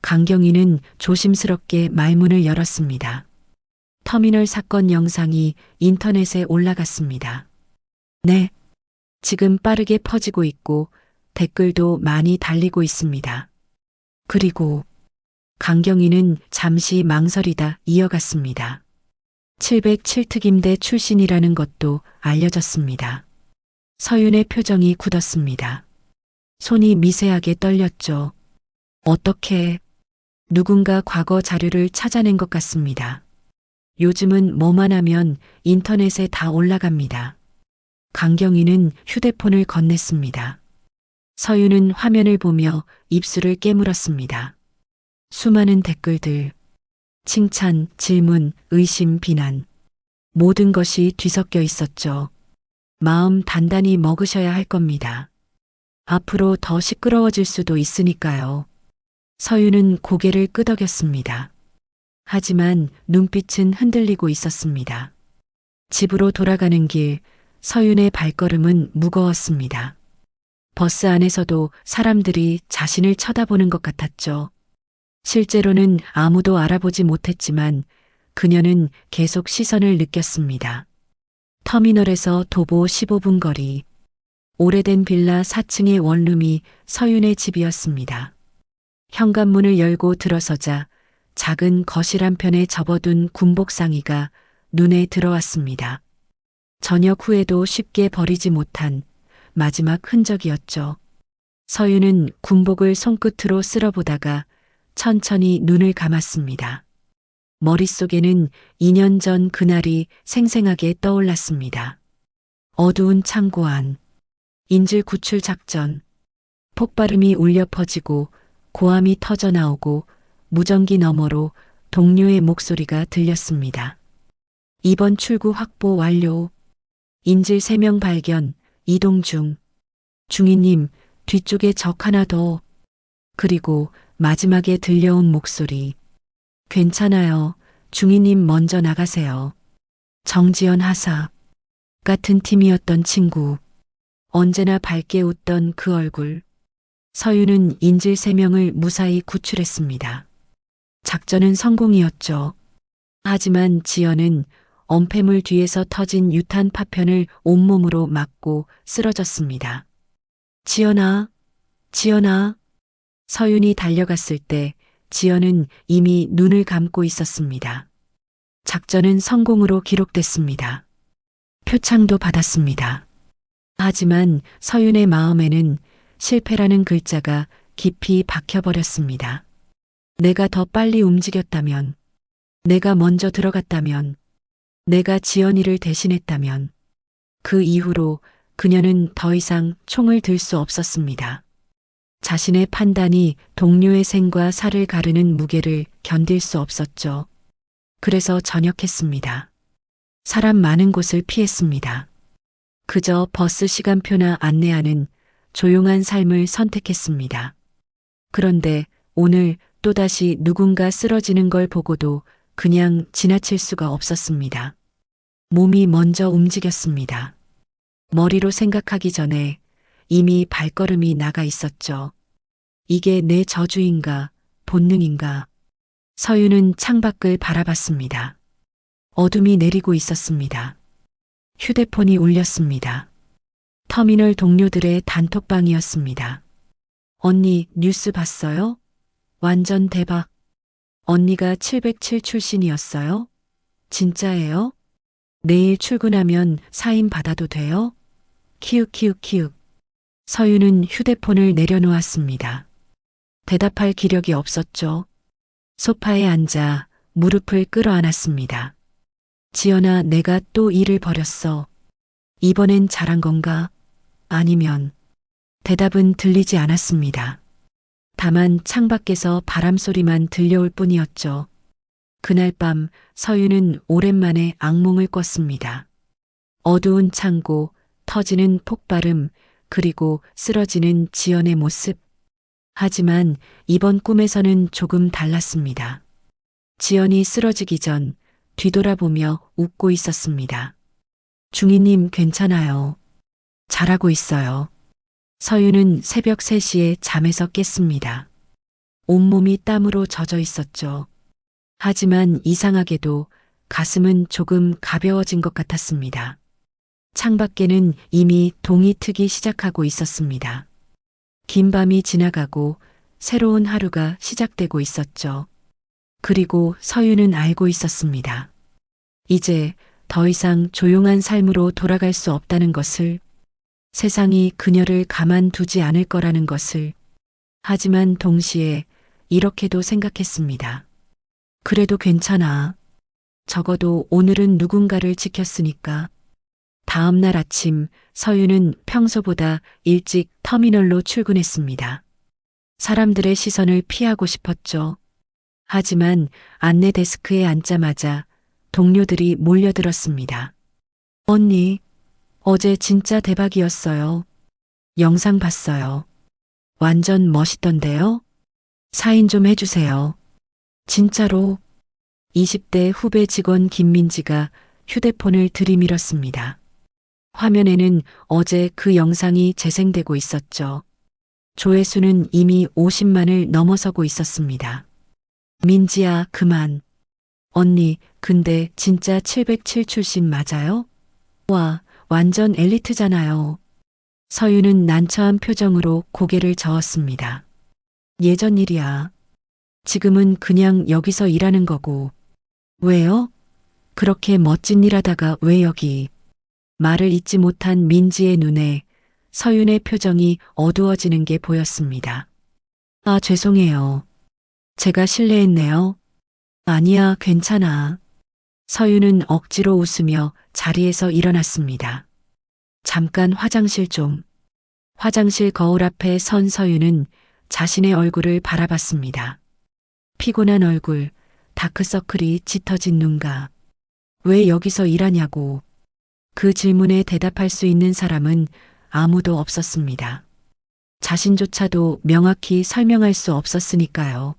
강경희는 조심스럽게 말문을 열었습니다. 터미널 사건 영상이 인터넷에 올라갔습니다. 네. 지금 빠르게 퍼지고 있고 댓글도 많이 달리고 있습니다. 그리고 강경희는 잠시 망설이다 이어갔습니다. 707특임대 출신이라는 것도 알려졌습니다. 서윤의 표정이 굳었습니다. 손이 미세하게 떨렸죠. 어떻게? 누군가 과거 자료를 찾아낸 것 같습니다. 요즘은 뭐만 하면 인터넷에 다 올라갑니다. 강경희는 휴대폰을 건넸습니다. 서윤은 화면을 보며 입술을 깨물었습니다. 수많은 댓글들, 칭찬, 질문, 의심, 비난. 모든 것이 뒤섞여 있었죠. 마음 단단히 먹으셔야 할 겁니다. 앞으로 더 시끄러워질 수도 있으니까요. 서윤은 고개를 끄덕였습니다. 하지만 눈빛은 흔들리고 있었습니다. 집으로 돌아가는 길, 서윤의 발걸음은 무거웠습니다. 버스 안에서도 사람들이 자신을 쳐다보는 것 같았죠. 실제로는 아무도 알아보지 못했지만 그녀는 계속 시선을 느꼈습니다. 터미널에서 도보 15분 거리. 오래된 빌라 4층의 원룸이 서윤의 집이었습니다. 현관문을 열고 들어서자 작은 거실 한편에 접어둔 군복상의가 눈에 들어왔습니다. 저녁 후에도 쉽게 버리지 못한 마지막 흔적이었죠. 서윤은 군복을 손끝으로 쓸어보다가 천천히 눈을 감았습니다. 머릿속에는 2년 전 그날이 생생하게 떠올랐습니다. 어두운 창고 안, 인질 구출 작전, 폭발음이 울려 퍼지고 고함이 터져 나오고 무전기 너머로 동료의 목소리가 들렸습니다. 이번 출구 확보 완료. 인질 3명 발견, 이동 중. 중위님, 뒤쪽에 적 하나 더. 그리고 마지막에 들려온 목소리. 괜찮아요. 중위님 먼저 나가세요. 정지연 하사. 같은 팀이었던 친구. 언제나 밝게 웃던 그 얼굴. 서윤은 인질 3명을 무사히 구출했습니다. 작전은 성공이었죠. 하지만 지연은 엄폐물 뒤에서 터진 유탄 파편을 온몸으로 맞고 쓰러졌습니다. 지연아, 지연아. 서윤이 달려갔을 때 지연은 이미 눈을 감고 있었습니다. 작전은 성공으로 기록됐습니다. 표창도 받았습니다. 하지만 서윤의 마음에는 실패라는 글자가 깊이 박혀버렸습니다. 내가 더 빨리 움직였다면, 내가 먼저 들어갔다면, 내가 지연이를 대신했다면, 그 이후로 그녀는 더 이상 총을 들 수 없었습니다. 자신의 판단이 동료의 생과 살을 가르는 무게를 견딜 수 없었죠. 그래서 전역했습니다. 사람 많은 곳을 피했습니다. 그저 버스 시간표나 안내하는 조용한 삶을 선택했습니다. 그런데 오늘 또다시 누군가 쓰러지는 걸 보고도 그냥 지나칠 수가 없었습니다. 몸이 먼저 움직였습니다. 머리로 생각하기 전에 이미 발걸음이 나가 있었죠. 이게 내 저주인가, 본능인가. 서윤은 창밖을 바라봤습니다. 어둠이 내리고 있었습니다. 휴대폰이 울렸습니다. 터미널 동료들의 단톡방이었습니다. 언니, 뉴스 봤어요? 완전 대박. 언니가 707 출신이었어요? 진짜예요? 내일 출근하면 사인 받아도 돼요? 키읔키읔키읔. 서윤은 휴대폰을 내려놓았습니다. 대답할 기력이 없었죠. 소파에 앉아 무릎을 끌어안았습니다. 지연아, 내가 또 일을 벌였어. 이번엔 잘한 건가? 아니면. 대답은 들리지 않았습니다. 다만 창밖에서 바람 소리만 들려올 뿐이었죠. 그날 밤 서윤은 오랜만에 악몽을 꿨습니다. 어두운 창고, 터지는 폭발음, 그리고 쓰러지는 지연의 모습. 하지만 이번 꿈에서는 조금 달랐습니다. 지연이 쓰러지기 전 뒤돌아보며 웃고 있었습니다. 중이님 괜찮아요. 잘하고 있어요. 서윤은 새벽 3시에 잠에서 깼습니다. 온몸이 땀으로 젖어 있었죠. 하지만 이상하게도 가슴은 조금 가벼워진 것 같았습니다. 창밖에는 이미 동이 트기 시작하고 있었습니다. 긴 밤이 지나가고 새로운 하루가 시작되고 있었죠. 그리고 서윤은 알고 있었습니다. 이제 더 이상 조용한 삶으로 돌아갈 수 없다는 것을, 세상이 그녀를 가만두지 않을 거라는 것을. 하지만 동시에 이렇게도 생각했습니다. 그래도 괜찮아. 적어도 오늘은 누군가를 지켰으니까. 다음 날 아침 서윤은 평소보다 일찍 터미널로 출근했습니다. 사람들의 시선을 피하고 싶었죠. 하지만 안내 데스크에 앉자마자 동료들이 몰려들었습니다. 언니, 어제 진짜 대박이었어요. 영상 봤어요. 완전 멋있던데요? 사인 좀 해주세요. 진짜로. 20대 후배 직원 김민지가 휴대폰을 들이밀었습니다. 화면에는 어제 그 영상이 재생되고 있었죠. 조회수는 이미 50만을 넘어서고 있었습니다. 민지야, 그만. 언니, 근데 진짜 707 출신 맞아요? 와, 완전 엘리트잖아요. 서윤은 난처한 표정으로 고개를 저었습니다. 예전 일이야. 지금은 그냥 여기서 일하는 거고. 왜요? 그렇게 멋진 일 하다가 왜 여기? 말을 잇지 못한 민지의 눈에 서윤의 표정이 어두워지는 게 보였습니다. 아, 죄송해요. 제가 실례했네요. 아니야, 괜찮아. 서윤은 억지로 웃으며 자리에서 일어났습니다. 잠깐 화장실 좀. 화장실 거울 앞에 선 서윤은 자신의 얼굴을 바라봤습니다. 피곤한 얼굴, 다크서클이 짙어진 눈가. 왜 여기서 일하냐고. 그 질문에 대답할 수 있는 사람은 아무도 없었습니다. 자신조차도 명확히 설명할 수 없었으니까요.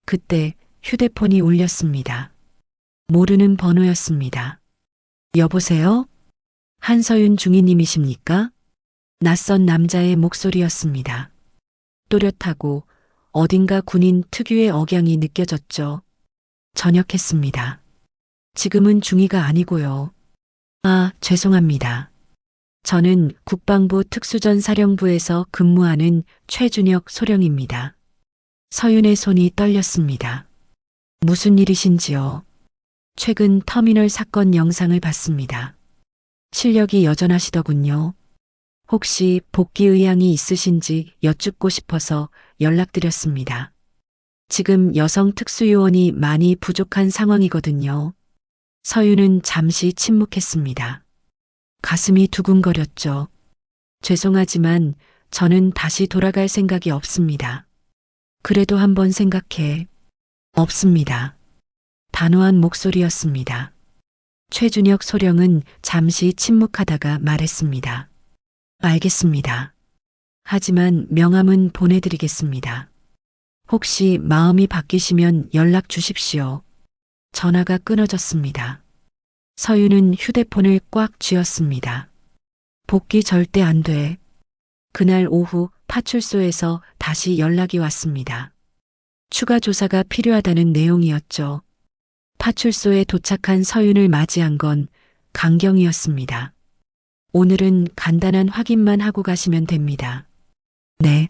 그때 휴대폰이 울렸습니다. 모르는 번호였습니다. 여보세요? 한서윤 중위님이십니까? 낯선 남자의 목소리였습니다. 또렷하고 어딘가 군인 특유의 억양이 느껴졌죠. 전역했습니다. 지금은 중위가 아니고요. 아, 죄송합니다. 저는 국방부 특수전사령부에서 근무하는 최준혁 소령입니다. 서윤의 손이 떨렸습니다. 무슨 일이신지요? 최근 터미널 사건 영상을 봤습니다. 실력이 여전하시더군요. 혹시 복귀 의향이 있으신지 여쭙고 싶어서 연락드렸습니다. 지금 여성 특수요원이 많이 부족한 상황이거든요. 서윤은 잠시 침묵했습니다. 가슴이 두근거렸죠. 죄송하지만 저는 다시 돌아갈 생각이 없습니다. 그래도 한번 생각해. 없습니다. 단호한 목소리였습니다. 최준혁 소령은 잠시 침묵하다가 말했습니다. 알겠습니다. 하지만 명함은 보내드리겠습니다. 혹시 마음이 바뀌시면 연락 주십시오. 전화가 끊어졌습니다. 서윤은 휴대폰을 꽉 쥐었습니다. 복귀 절대 안 돼. 그날 오후 파출소에서 다시 연락이 왔습니다. 추가 조사가 필요하다는 내용이었죠. 파출소에 도착한 서윤을 맞이한 건 강경이었습니다. 오늘은 간단한 확인만 하고 가시면 됩니다. 네.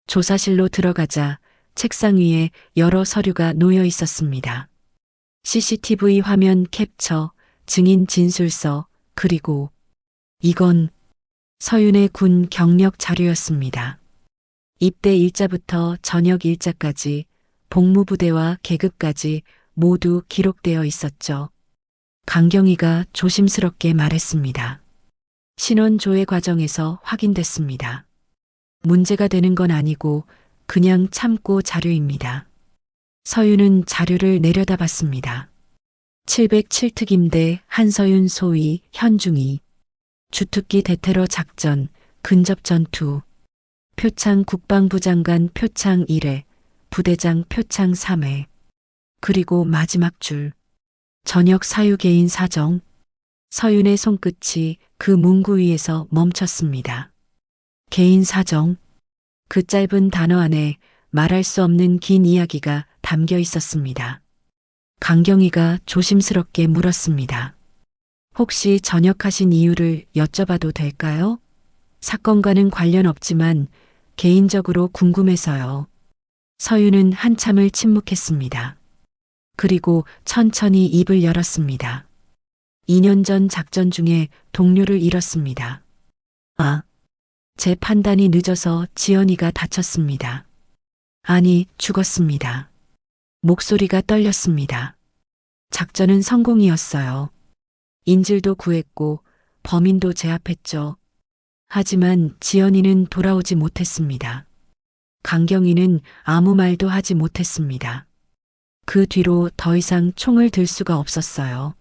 조사실로 들어가자 책상 위에 여러 서류가 놓여 있었습니다. CCTV 화면 캡처, 증인 진술서, 그리고 이건 서윤의 군 경력 자료였습니다. 입대 일자부터 전역 일자까지 복무부대와 계급까지 모두 기록되어 있었죠. 강경희가 조심스럽게 말했습니다. 신원 조회 과정에서 확인됐습니다. 문제가 되는 건 아니고 그냥 참고 자료입니다. 서윤은 자료를 내려다봤습니다. 707특임대 한서윤 소위 현중이, 주특기 대테러 작전, 근접 전투, 표창 국방부 장관 표창 1회, 부대장 표창 3회, 그리고 마지막 줄. 저녁 사유 개인 사정. 서윤의 손끝이 그 문구 위에서 멈췄습니다. 개인 사정. 그 짧은 단어 안에 말할 수 없는 긴 이야기가 담겨 있었습니다. 강경희가 조심스럽게 물었습니다. 혹시 전역하신 이유를 여쭤봐도 될까요? 사건과는 관련 없지만 개인적으로 궁금해서요. 서윤은 한참을 침묵했습니다. 그리고 천천히 입을 열었습니다. 2년 전 작전 중에 동료를 잃었습니다. 아, 제 판단이 늦어서 지연이가 다쳤습니다. 아니, 죽었습니다. 목소리가 떨렸습니다. 작전은 성공이었어요. 인질도 구했고 범인도 제압했죠. 하지만 지연이는 돌아오지 못했습니다. 강경희는 아무 말도 하지 못했습니다. 그 뒤로 더 이상 총을 들 수가 없었어요.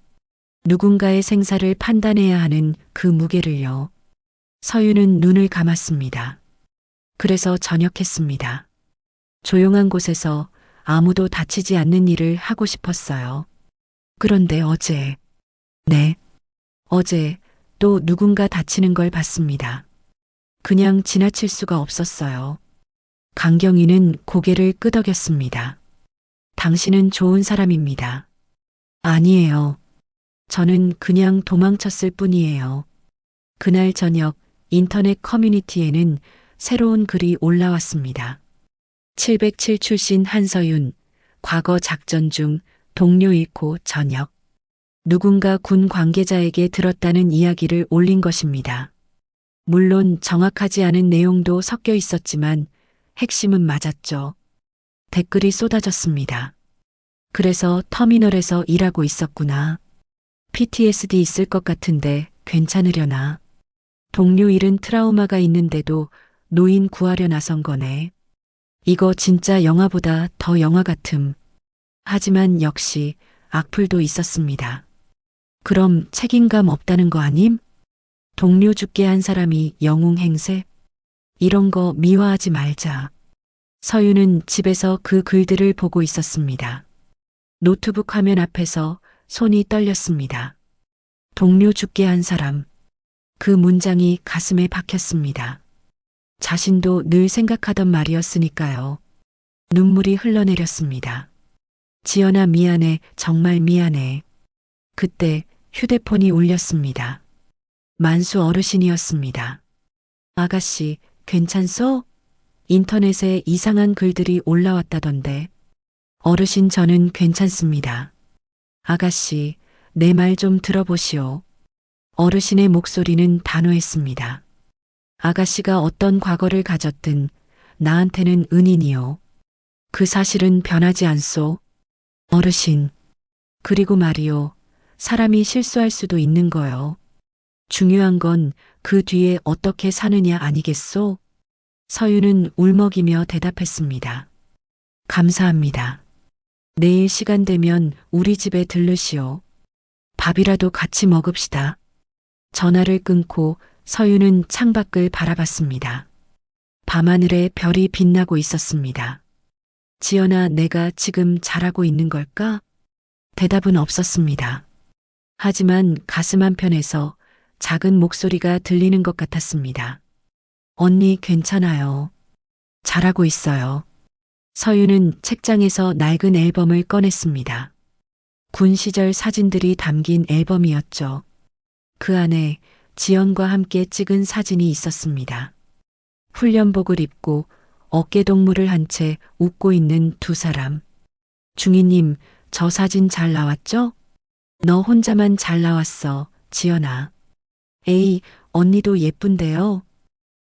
누군가의 생사를 판단해야 하는 그 무게를요. 서윤은 눈을 감았습니다. 그래서 전역했습니다. 조용한 곳에서 아무도 다치지 않는 일을 하고 싶었어요. 그런데 어제, 네, 어제 또 누군가 다치는 걸 봤습니다. 그냥 지나칠 수가 없었어요. 강경희는 고개를 끄덕였습니다. 당신은 좋은 사람입니다. 아니에요. 저는 그냥 도망쳤을 뿐이에요. 그날 저녁 인터넷 커뮤니티에는 새로운 글이 올라왔습니다. 707 출신 한서윤, 과거 작전 중 동료 잃고 전역. 누군가 군 관계자에게 들었다는 이야기를 올린 것입니다. 물론 정확하지 않은 내용도 섞여 있었지만 핵심은 맞았죠. 댓글이 쏟아졌습니다. 그래서 터미널에서 일하고 있었구나. PTSD 있을 것 같은데 괜찮으려나. 동료 잃은 트라우마가 있는데도 노인 구하려 나선 거네. 이거 진짜 영화보다 더 영화 같음. 하지만 역시 악플도 있었습니다. 그럼 책임감 없다는 거 아님? 동료 죽게 한 사람이 영웅 행세? 이런 거 미화하지 말자. 서윤은 집에서 그 글들을 보고 있었습니다. 노트북 화면 앞에서 손이 떨렸습니다. 동료 죽게 한 사람. 그 문장이 가슴에 박혔습니다. 자신도 늘 생각하던 말이었으니까요. 눈물이 흘러내렸습니다. 지연아 미안해, 정말 미안해. 그때 휴대폰이 울렸습니다. 만수 어르신이었습니다. 아가씨, 괜찮소? 인터넷에 이상한 글들이 올라왔다던데. 어르신 저는 괜찮습니다. 아가씨, 내 말 좀 들어보시오. 어르신의 목소리는 단호했습니다. 아가씨가 어떤 과거를 가졌든 나한테는 은인이요. 그 사실은 변하지 않소. 어르신. 그리고 말이요. 사람이 실수할 수도 있는 거요. 중요한 건 그 뒤에 어떻게 사느냐 아니겠소? 서윤은 울먹이며 대답했습니다. 감사합니다. 내일 시간 되면 우리 집에 들르시오. 밥이라도 같이 먹읍시다. 전화를 끊고 서윤은 창밖을 바라봤습니다. 밤하늘에 별이 빛나고 있었습니다. 지연아, 내가 지금 잘하고 있는 걸까? 대답은 없었습니다. 하지만 가슴 한편에서 작은 목소리가 들리는 것 같았습니다. 언니 괜찮아요. 잘하고 있어요. 서윤은 책장에서 낡은 앨범을 꺼냈습니다. 군 시절 사진들이 담긴 앨범이었죠. 그 안에 지연과 함께 찍은 사진이 있었습니다. 훈련복을 입고 어깨동무를 한 채 웃고 있는 두 사람. 중이님, 저 사진 잘 나왔죠? 너 혼자만 잘 나왔어, 지연아. 에이, 언니도 예쁜데요.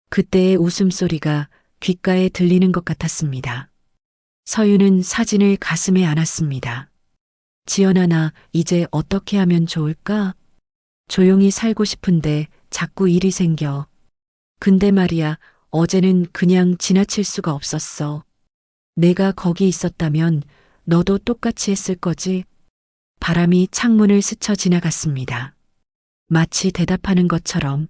그때의 웃음소리가 귓가에 들리는 것 같았습니다. 서윤은 사진을 가슴에 안았습니다. 지연아, 나 이제 어떻게 하면 좋을까? 조용히 살고 싶은데 자꾸 일이 생겨. 근데 말이야, 어제는 그냥 지나칠 수가 없었어. 내가 거기 있었다면 너도 똑같이 했을 거지? 바람이 창문을 스쳐 지나갔습니다. 마치 대답하는 것처럼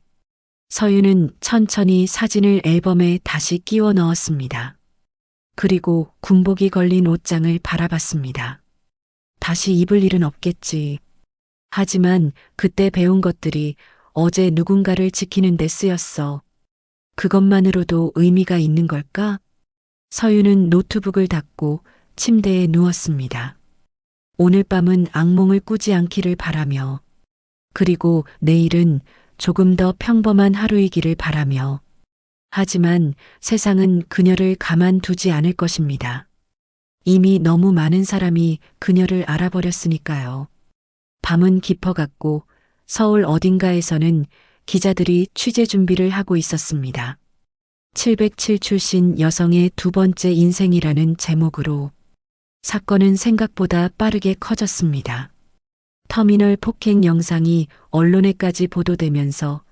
서윤은 천천히 사진을 앨범에 다시 끼워 넣었습니다. 그리고 군복이 걸린 옷장을 바라봤습니다. 다시 입을 일은 없겠지. 하지만 그때 배운 것들이 어제 누군가를 지키는 데 쓰였어. 그것만으로도 의미가 있는 걸까? 서윤은 노트북을 닫고 침대에 누웠습니다. 오늘 밤은 악몽을 꾸지 않기를 바라며, 그리고 내일은 조금 더 평범한 하루이기를 바라며, 하지만 세상은 그녀를 가만두지 않을 것입니다. 이미 너무 많은 사람이 그녀를 알아버렸으니까요. 밤은 깊어갔고 서울 어딘가에서는 기자들이 취재 준비를 하고 있었습니다. 707 출신 여성의 두 번째 인생이라는 제목으로 사건은 생각보다 빠르게 커졌습니다. 터미널 폭행 영상이 언론에까지 보도되면서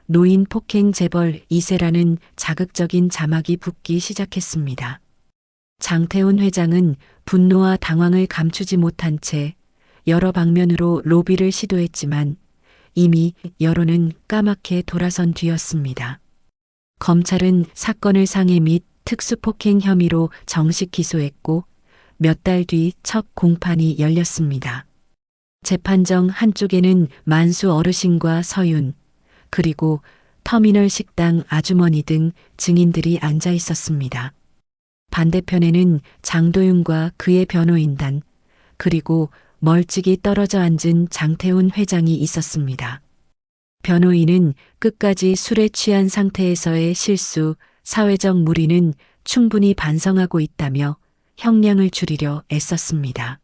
노인 폭행 재벌 2세라는 자극적인 자막이 붙기 시작했습니다. 장태훈 회장은 분노와 당황을 감추지 못한 채 여러 방면으로 로비를 시도했지만 이미 여론은 까맣게 돌아선 뒤였습니다. 검찰은 사건을 상해 및 특수폭행 혐의로 정식 기소했고 몇 달 뒤 첫 공판이 열렸습니다. 재판정 한쪽에는 만수 어르신과 서윤, 그리고 터미널 식당 아주머니 등 증인들이 앉아 있었습니다. 반대편에는 장도윤과 그의 변호인단, 그리고 멀찍이 떨어져 앉은 장태훈 회장이 있었습니다. 변호인은 끝까지 술에 취한 상태에서의 실수, 사회적 무리는 충분히 반성하고 있다며 형량을 줄이려 애썼습니다.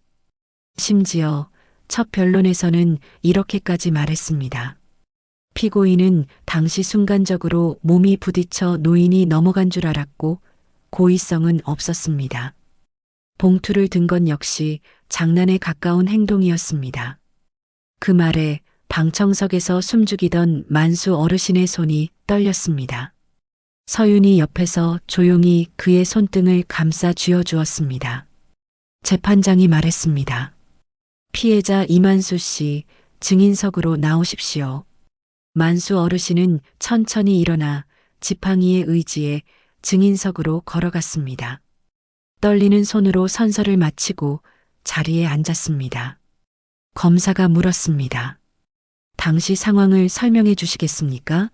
심지어 첫 변론에서는 이렇게까지 말했습니다. 피고인은 당시 순간적으로 몸이 부딪혀 노인이 넘어간 줄 알았고 고의성은 없었습니다. 봉투를 든 건 역시 장난에 가까운 행동이었습니다. 그 말에 방청석에서 숨죽이던 만수 어르신의 손이 떨렸습니다. 서윤이 옆에서 조용히 그의 손등을 감싸 쥐어주었습니다. 재판장이 말했습니다. 피해자 이만수 씨, 증인석으로 나오십시오. 만수 어르신은 천천히 일어나 지팡이의 의지에 증인석으로 걸어갔습니다. 떨리는 손으로 선서를 마치고 자리에 앉았습니다. 검사가 물었습니다. 당시 상황을 설명해 주시겠습니까?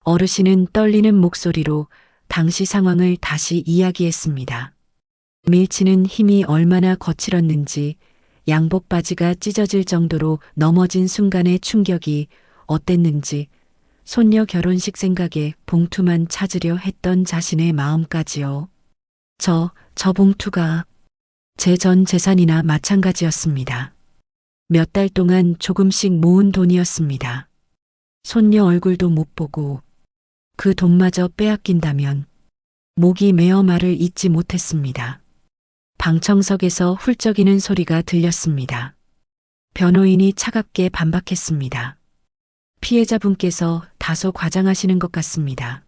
어르신은 떨리는 목소리로 당시 상황을 다시 이야기했습니다. 밀치는 힘이 얼마나 거칠었는지, 양복 바지가 찢어질 정도로 넘어진 순간의 충격이 어땠는지, 손녀 결혼식 생각에 봉투만 찾으려 했던 자신의 마음까지요. 저 봉투가 제 전 재산이나 마찬가지였습니다. 몇 달 동안 조금씩 모은 돈이었습니다. 손녀 얼굴도 못 보고 그 돈마저 빼앗긴다면 목이 메어 말을 잇지 못했습니다. 방청석에서 훌쩍이는 소리가 들렸습니다. 변호인이 차갑게 반박했습니다. 피해자분께서 다소 과장하시는 것 같습니다.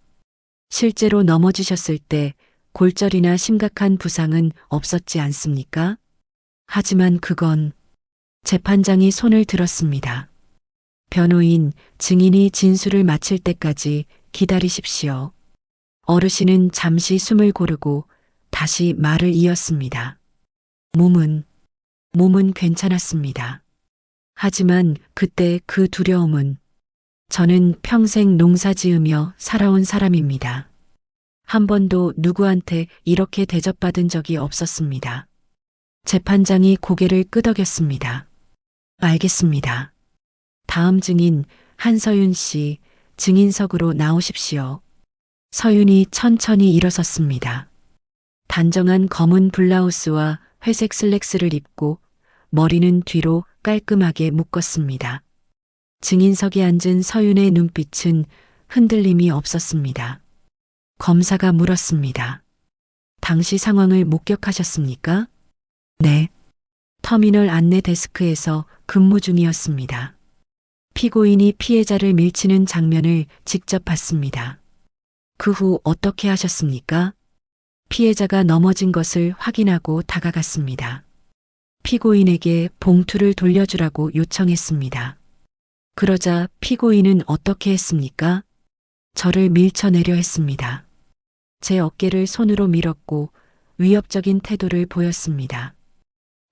실제로 넘어지셨을 때 골절이나 심각한 부상은 없었지 않습니까? 하지만 그건 재판장이 손을 들었습니다. 변호인, 증인이 진술을 마칠 때까지 기다리십시오. 어르신은 잠시 숨을 고르고 다시 말을 이었습니다. 몸은 괜찮았습니다. 하지만 그때 그 두려움은 저는 평생 농사 지으며 살아온 사람입니다. 한 번도 누구한테 이렇게 대접받은 적이 없었습니다. 재판장이 고개를 끄덕였습니다. 알겠습니다. 다음 증인 한서윤 씨, 증인석으로 나오십시오. 서윤이 천천히 일어섰습니다. 단정한 검은 블라우스와 회색 슬랙스를 입고 머리는 뒤로 깔끔하게 묶었습니다. 증인석에 앉은 서윤의 눈빛은 흔들림이 없었습니다. 검사가 물었습니다. 당시 상황을 목격하셨습니까? 네. 터미널 안내 데스크에서 근무 중이었습니다. 피고인이 피해자를 밀치는 장면을 직접 봤습니다. 그 후 어떻게 하셨습니까? 피해자가 넘어진 것을 확인하고 다가갔습니다. 피고인에게 봉투를 돌려주라고 요청했습니다. 그러자 피고인은 어떻게 했습니까? 저를 밀쳐내려 했습니다. 제 어깨를 손으로 밀었고 위협적인 태도를 보였습니다.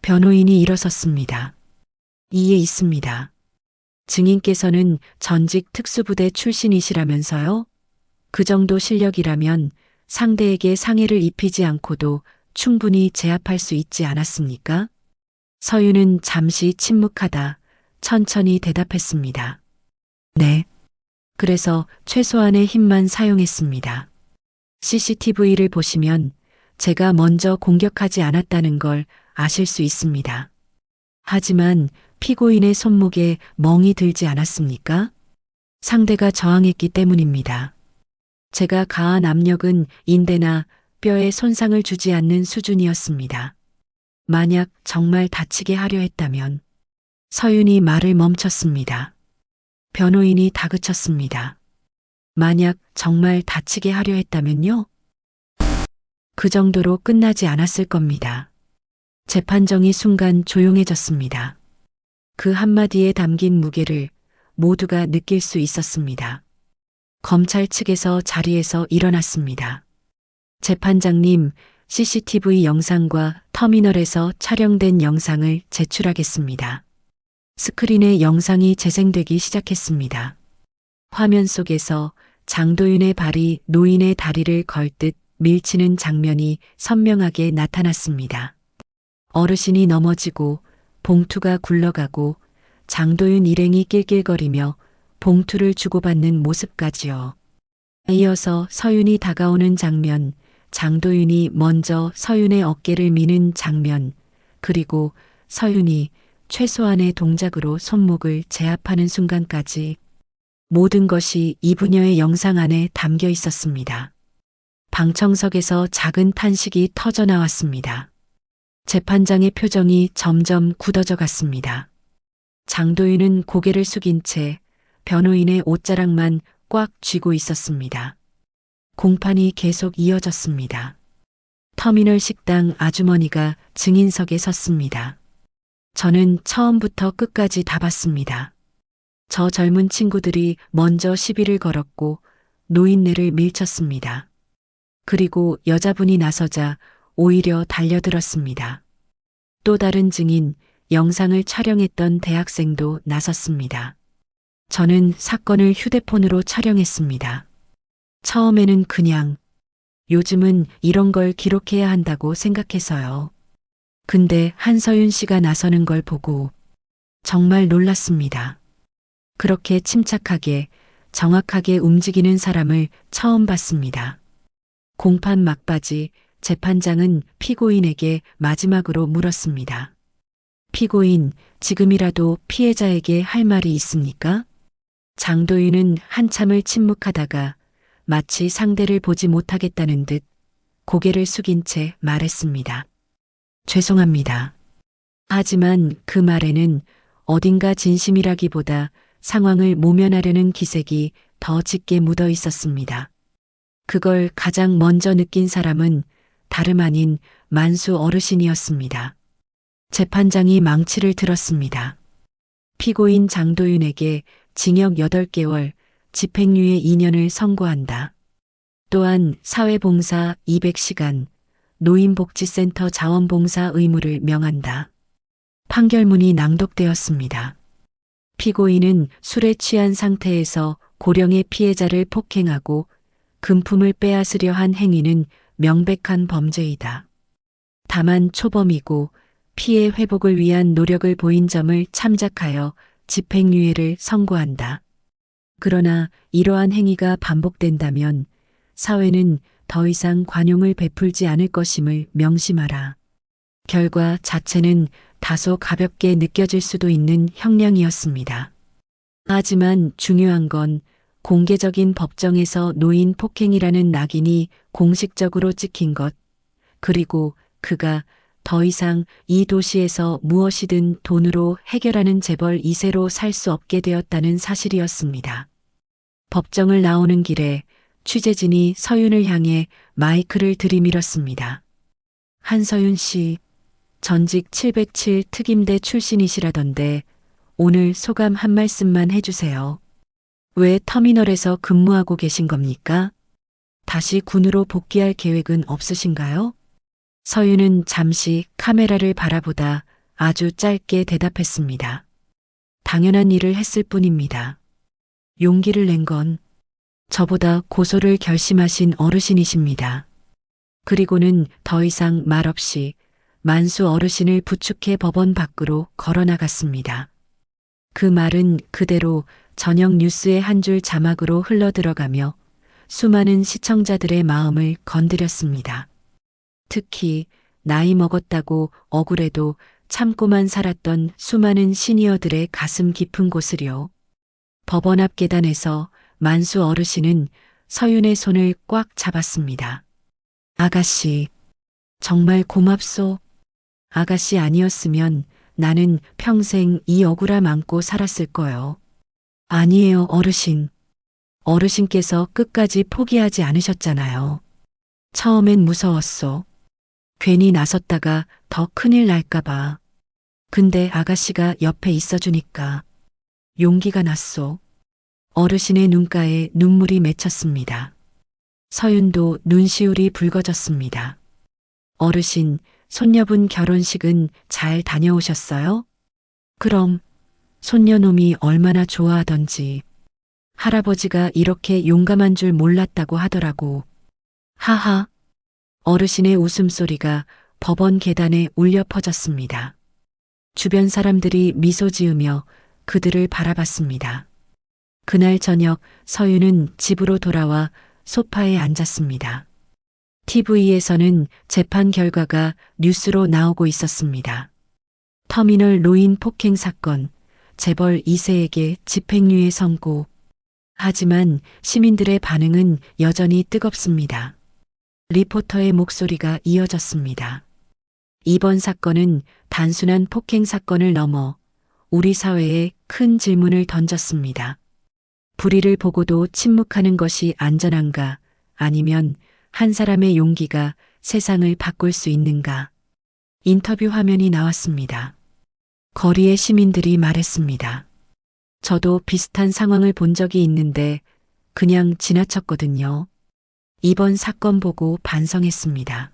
변호인이 일어섰습니다. 이에 있습니다. 증인께서는 전직 특수부대 출신이시라면서요? 그 정도 실력이라면 상대에게 상해를 입히지 않고도 충분히 제압할 수 있지 않았습니까? 서윤은 잠시 침묵하다 천천히 대답했습니다. 네. 그래서 최소한의 힘만 사용했습니다. CCTV를 보시면 제가 먼저 공격하지 않았다는 걸 아실 수 있습니다. 하지만 피고인의 손목에 멍이 들지 않았습니까? 상대가 저항했기 때문입니다. 제가 가한 압력은 인대나 뼈에 손상을 주지 않는 수준이었습니다. 만약 정말 다치게 하려 했다면 서윤이 말을 멈췄습니다. 변호인이 다그쳤습니다. 만약 정말 다치게 하려 했다면요? 그 정도로 끝나지 않았을 겁니다. 재판정이 순간 조용해졌습니다. 그 한마디에 담긴 무게를 모두가 느낄 수 있었습니다. 검찰 측에서 자리에서 일어났습니다. 재판장님, CCTV 영상과 터미널에서 촬영된 영상을 제출하겠습니다. 스크린에 영상이 재생되기 시작했습니다. 화면 속에서 장도윤의 발이 노인의 다리를 걸듯 밀치는 장면이 선명하게 나타났습니다. 어르신이 넘어지고 봉투가 굴러가고 장도윤 일행이 낄낄거리며 봉투를 주고받는 모습까지요. 이어서 서윤이 다가오는 장면, 장도윤이 먼저 서윤의 어깨를 미는 장면, 그리고 서윤이 최소한의 동작으로 손목을 제압하는 순간까지 모든 것이 이 부녀의 영상 안에 담겨 있었습니다. 방청석에서 작은 탄식이 터져 나왔습니다. 재판장의 표정이 점점 굳어져 갔습니다. 장도윤은 고개를 숙인 채 변호인의 옷자락만 꽉 쥐고 있었습니다. 공판이 계속 이어졌습니다. 터미널 식당 아주머니가 증인석에 섰습니다. 저는 처음부터 끝까지 다 봤습니다. 저 젊은 친구들이 먼저 시비를 걸었고 노인네를 밀쳤습니다. 그리고 여자분이 나서자 오히려 달려들었습니다. 또 다른 증인, 영상을 촬영했던 대학생도 나섰습니다. 저는 사건을 휴대폰으로 촬영했습니다. 처음에는 그냥 요즘은 이런 걸 기록해야 한다고 생각해서요. 근데 한서윤 씨가 나서는 걸 보고 정말 놀랐습니다. 그렇게 침착하게, 정확하게 움직이는 사람을 처음 봤습니다. 공판 막바지, 재판장은 피고인에게 마지막으로 물었습니다. 피고인, 지금이라도 피해자에게 할 말이 있습니까? 장도윤은 한참을 침묵하다가 마치 상대를 보지 못하겠다는 듯 고개를 숙인 채 말했습니다. 죄송합니다. 하지만 그 말에는 어딘가 진심이라기보다 상황을 모면하려는 기색이 더 짙게 묻어 있었습니다. 그걸 가장 먼저 느낀 사람은 다름 아닌 만수 어르신이었습니다. 재판장이 망치를 들었습니다. 피고인 장도윤에게 징역 8개월, 집행유예 2년을 선고한다. 또한 사회봉사 200시간, 노인복지센터 자원봉사 의무를 명한다. 판결문이 낭독되었습니다. 피고인은 술에 취한 상태에서 고령의 피해자를 폭행하고 금품을 빼앗으려 한 행위는 명백한 범죄이다. 다만 초범이고 피해 회복을 위한 노력을 보인 점을 참작하여 집행유예를 선고한다. 그러나 이러한 행위가 반복된다면 사회는 더 이상 관용을 베풀지 않을 것임을 명심하라. 결과 자체는 다소 가볍게 느껴질 수도 있는 형량이었습니다. 하지만 중요한 건 공개적인 법정에서 노인 폭행이라는 낙인이 공식적으로 찍힌 것, 그리고 그가 더 이상 이 도시에서 무엇이든 돈으로 해결하는 재벌 2세로 살 수 없게 되었다는 사실이었습니다. 법정을 나오는 길에 취재진이 서윤을 향해 마이크를 들이밀었습니다. 한서윤 씨, 전직 707 특임대 출신이시라던데 오늘 소감 한 말씀만 해주세요. 왜 터미널에서 근무하고 계신 겁니까? 다시 군으로 복귀할 계획은 없으신가요? 서윤은 잠시 카메라를 바라보다 아주 짧게 대답했습니다. 당연한 일을 했을 뿐입니다. 용기를 낸 건 저보다 고소를 결심하신 어르신이십니다. 그리고는 더 이상 말없이 만수 어르신을 부축해 법원 밖으로 걸어 나갔습니다. 그 말은 그대로 저녁 뉴스의 한 줄 자막으로 흘러들어가며 수많은 시청자들의 마음을 건드렸습니다. 특히 나이 먹었다고 억울해도 참고만 살았던 수많은 시니어들의 가슴 깊은 곳을요. 법원 앞 계단에서 만수 어르신은 서윤의 손을 꽉 잡았습니다. 아가씨, 정말 고맙소. 아가씨 아니었으면 나는 평생 이 억울함 안고 살았을 거요. 아니에요, 어르신. 어르신께서 끝까지 포기하지 않으셨잖아요. 처음엔 무서웠소. 괜히 나섰다가 더 큰일 날까봐. 근데 아가씨가 옆에 있어주니까 용기가 났소. 어르신의 눈가에 눈물이 맺혔습니다. 서윤도 눈시울이 붉어졌습니다. 어르신, 손녀분 결혼식은 잘 다녀오셨어요? 그럼 손녀놈이 얼마나 좋아하던지. 할아버지가 이렇게 용감한 줄 몰랐다고 하더라고. 하하. 어르신의 웃음소리가 법원 계단에 울려 퍼졌습니다. 주변 사람들이 미소 지으며 그들을 바라봤습니다. 그날 저녁 서윤은 집으로 돌아와 소파에 앉았습니다. TV에서는 재판 결과가 뉴스로 나오고 있었습니다. 터미널 노인 폭행 사건, 재벌 2세에게 집행유예 선고. 하지만 시민들의 반응은 여전히 뜨겁습니다. 리포터의 목소리가 이어졌습니다. 이번 사건은 단순한 폭행 사건을 넘어 우리 사회에 큰 질문을 던졌습니다. 불의를 보고도 침묵하는 것이 안전한가, 아니면 한 사람의 용기가 세상을 바꿀 수 있는가? 인터뷰 화면이 나왔습니다. 거리의 시민들이 말했습니다. 저도 비슷한 상황을 본 적이 있는데 그냥 지나쳤거든요. 이번 사건 보고 반성했습니다.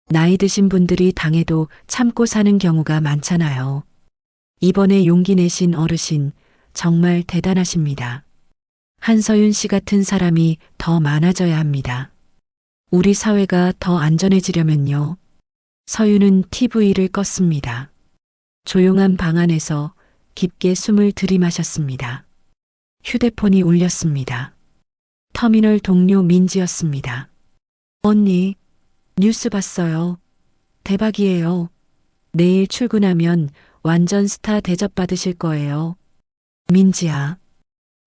나이 드신 분들이 당해도 참고 사는 경우가 많잖아요. 이번에 용기 내신 어르신 정말 대단하십니다. 한서윤 씨 같은 사람이 더 많아져야 합니다. 우리 사회가 더 안전해지려면요. 서윤은 TV를 껐습니다. 조용한 방 안에서 깊게 숨을 들이마셨습니다. 휴대폰이 울렸습니다. 터미널 동료 민지였습니다. 언니, 뉴스 봤어요. 대박이에요. 내일 출근하면 완전 스타 대접받으실 거예요. 민지야.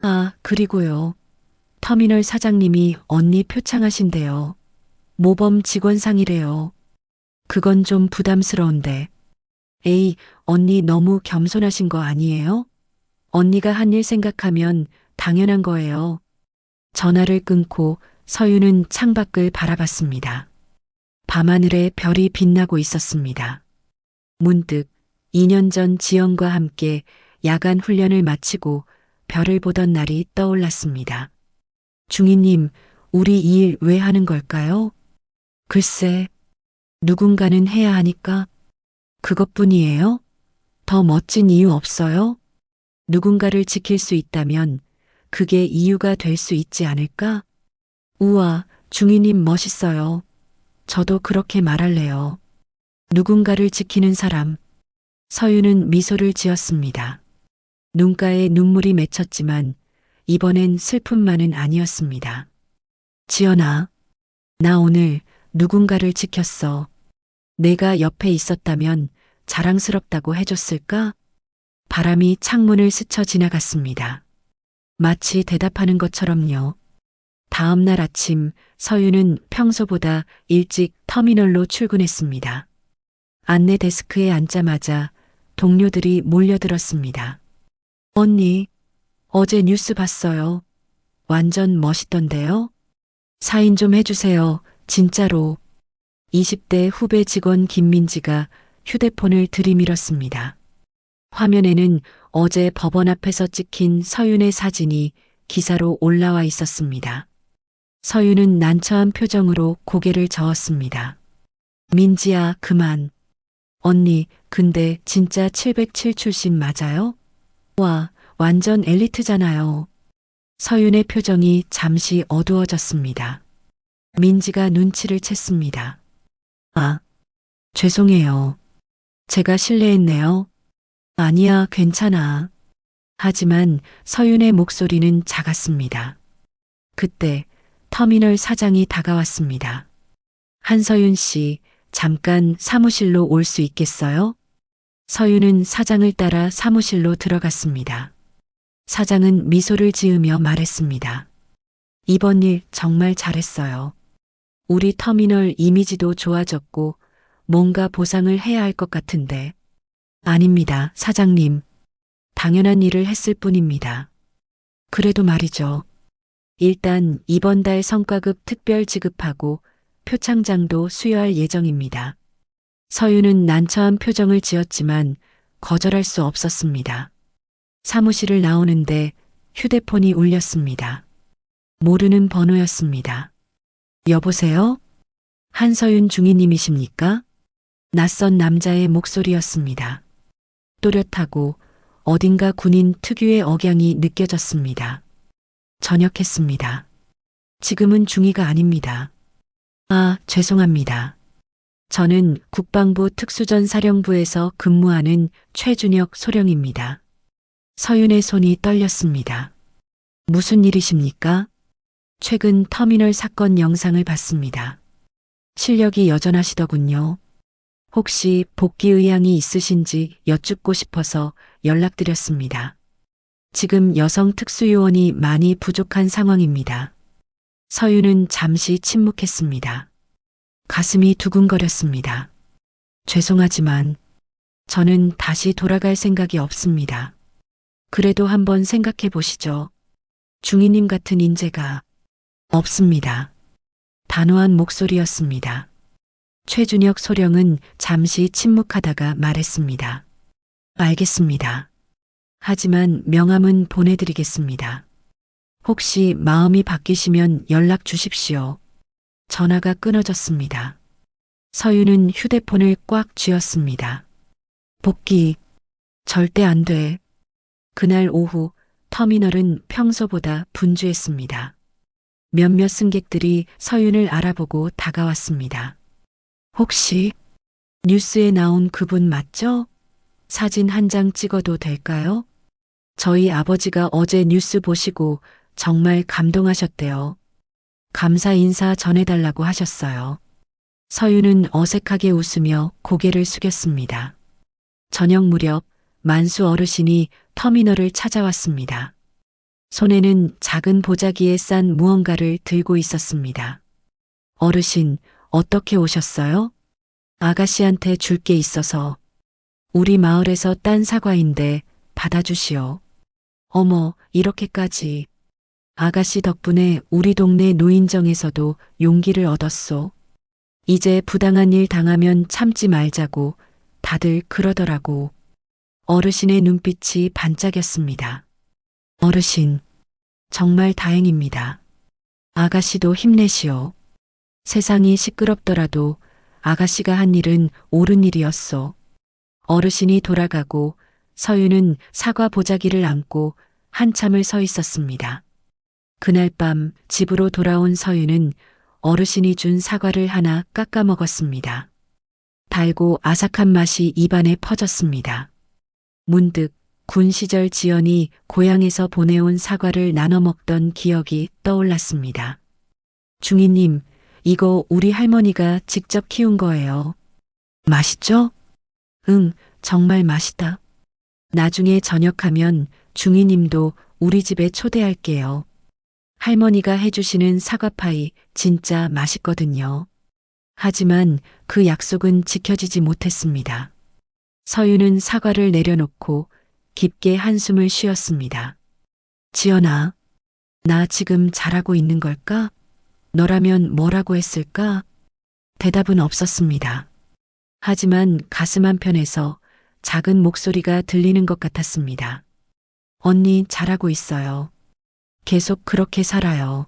아, 그리고요. 터미널 사장님이 언니 표창하신대요. 모범 직원상이래요. 그건 좀 부담스러운데. 에이, 언니 너무 겸손하신 거 아니에요? 언니가 한 일 생각하면 당연한 거예요. 전화를 끊고 서윤은 창밖을 바라봤습니다. 밤하늘에 별이 빛나고 있었습니다. 문득 2년 전 지영과 함께 야간 훈련을 마치고 별을 보던 날이 떠올랐습니다. 중이님, 우리 이 일 왜 하는 걸까요? 글쎄, 누군가는 해야 하니까. 그것뿐이에요? 더 멋진 이유 없어요? 누군가를 지킬 수 있다면 그게 이유가 될 수 있지 않을까? 우와, 중이님 멋있어요. 저도 그렇게 말할래요. 누군가를 지키는 사람. 서윤은 미소를 지었습니다. 눈가에 눈물이 맺혔지만 이번엔 슬픔만은 아니었습니다. 지연아, 나 오늘 누군가를 지켰어. 내가 옆에 있었다면 자랑스럽다고 해줬을까? 바람이 창문을 스쳐 지나갔습니다. 마치 대답하는 것처럼요. 다음 날 아침 서윤은 평소보다 일찍 터미널로 출근했습니다. 안내 데스크에 앉자마자 동료들이 몰려들었습니다. 언니, 어제 뉴스 봤어요. 완전 멋있던데요? 사인 좀 해주세요. 진짜로. 20대 후배 직원 김민지가 휴대폰을 들이밀었습니다. 화면에는 어제 법원 앞에서 찍힌 서윤의 사진이 기사로 올라와 있었습니다. 서윤은 난처한 표정으로 고개를 저었습니다. 민지야, 그만. 언니, 근데 진짜 707 출신 맞아요? 와, 완전 엘리트잖아요. 서윤의 표정이 잠시 어두워졌습니다. 민지가 눈치를 챘습니다. 아, 죄송해요. 제가 실례했네요. 아니야, 괜찮아. 하지만 서윤의 목소리는 작았습니다. 그때 터미널 사장이 다가왔습니다. 한서윤 씨, 잠깐 사무실로 올 수 있겠어요? 서윤은 사장을 따라 사무실로 들어갔습니다. 사장은 미소를 지으며 말했습니다. 이번 일 정말 잘했어요. 우리 터미널 이미지도 좋아졌고 뭔가 보상을 해야 할 것 같은데. 아닙니다, 사장님. 당연한 일을 했을 뿐입니다. 그래도 말이죠. 일단 이번 달 성과급 특별 지급하고 표창장도 수여할 예정입니다. 서윤은 난처한 표정을 지었지만 거절할 수 없었습니다. 사무실을 나오는데 휴대폰이 울렸습니다. 모르는 번호였습니다. 여보세요? 한서윤 중위님이십니까? 낯선 남자의 목소리였습니다. 또렷하고 어딘가 군인 특유의 억양이 느껴졌습니다. 전역했습니다. 지금은 중위가 아닙니다. 아, 죄송합니다. 저는 국방부 특수전사령부에서 근무하는 최준혁 소령입니다. 서윤의 손이 떨렸습니다. 무슨 일이십니까? 최근 터미널 사건 영상을 봤습니다. 실력이 여전하시더군요. 혹시 복귀 의향이 있으신지 여쭙고 싶어서 연락드렸습니다. 지금 여성 특수요원이 많이 부족한 상황입니다. 서윤은 잠시 침묵했습니다. 가슴이 두근거렸습니다. 죄송하지만 저는 다시 돌아갈 생각이 없습니다. 그래도 한번 생각해 보시죠. 중위님 같은 인재가 없습니다. 단호한 목소리였습니다. 최준혁 소령은 잠시 침묵하다가 말했습니다. 알겠습니다. 하지만 명함은 보내드리겠습니다. 혹시 마음이 바뀌시면 연락 주십시오. 전화가 끊어졌습니다. 서윤은 휴대폰을 꽉 쥐었습니다. 복귀. 절대 안 돼. 그날 오후 터미널은 평소보다 분주했습니다. 몇몇 승객들이 서윤을 알아보고 다가왔습니다. 혹시 뉴스에 나온 그분 맞죠? 사진 한 장 찍어도 될까요? 저희 아버지가 어제 뉴스 보시고 정말 감동하셨대요. 감사 인사 전해달라고 하셨어요. 서윤은 어색하게 웃으며 고개를 숙였습니다. 저녁 무렵 만수 어르신이 터미널을 찾아왔습니다. 손에는 작은 보자기에 싼 무언가를 들고 있었습니다. 어르신, 어떻게 오셨어요? 아가씨한테 줄 게 있어서. 우리 마을에서 딴 사과인데 받아주시오. 어머, 이렇게까지. 아가씨 덕분에 우리 동네 노인정에서도 용기를 얻었소. 이제 부당한 일 당하면 참지 말자고 다들 그러더라고. 어르신의 눈빛이 반짝였습니다. 어르신, 정말 다행입니다. 아가씨도 힘내시오. 세상이 시끄럽더라도 아가씨가 한 일은 옳은 일이었소. 어르신이 돌아가고 서윤은 사과 보자기를 안고 한참을 서 있었습니다. 그날 밤 집으로 돌아온 서윤은 어르신이 준 사과를 하나 깎아 먹었습니다. 달고 아삭한 맛이 입안에 퍼졌습니다. 문득 군 시절 지연이 고향에서 보내온 사과를 나눠 먹던 기억이 떠올랐습니다. 중위님, 이거 우리 할머니가 직접 키운 거예요. 맛있죠? 응, 정말 맛있다. 나중에 저녁하면 중위님도 우리 집에 초대할게요. 할머니가 해주시는 사과파이 진짜 맛있거든요. 하지만 그 약속은 지켜지지 못했습니다. 서윤은 사과를 내려놓고 깊게 한숨을 쉬었습니다. 지연아, 나 지금 잘하고 있는 걸까? 너라면 뭐라고 했을까? 대답은 없었습니다. 하지만 가슴 한편에서 작은 목소리가 들리는 것 같았습니다. 언니 잘하고 있어요. 계속 그렇게 살아요.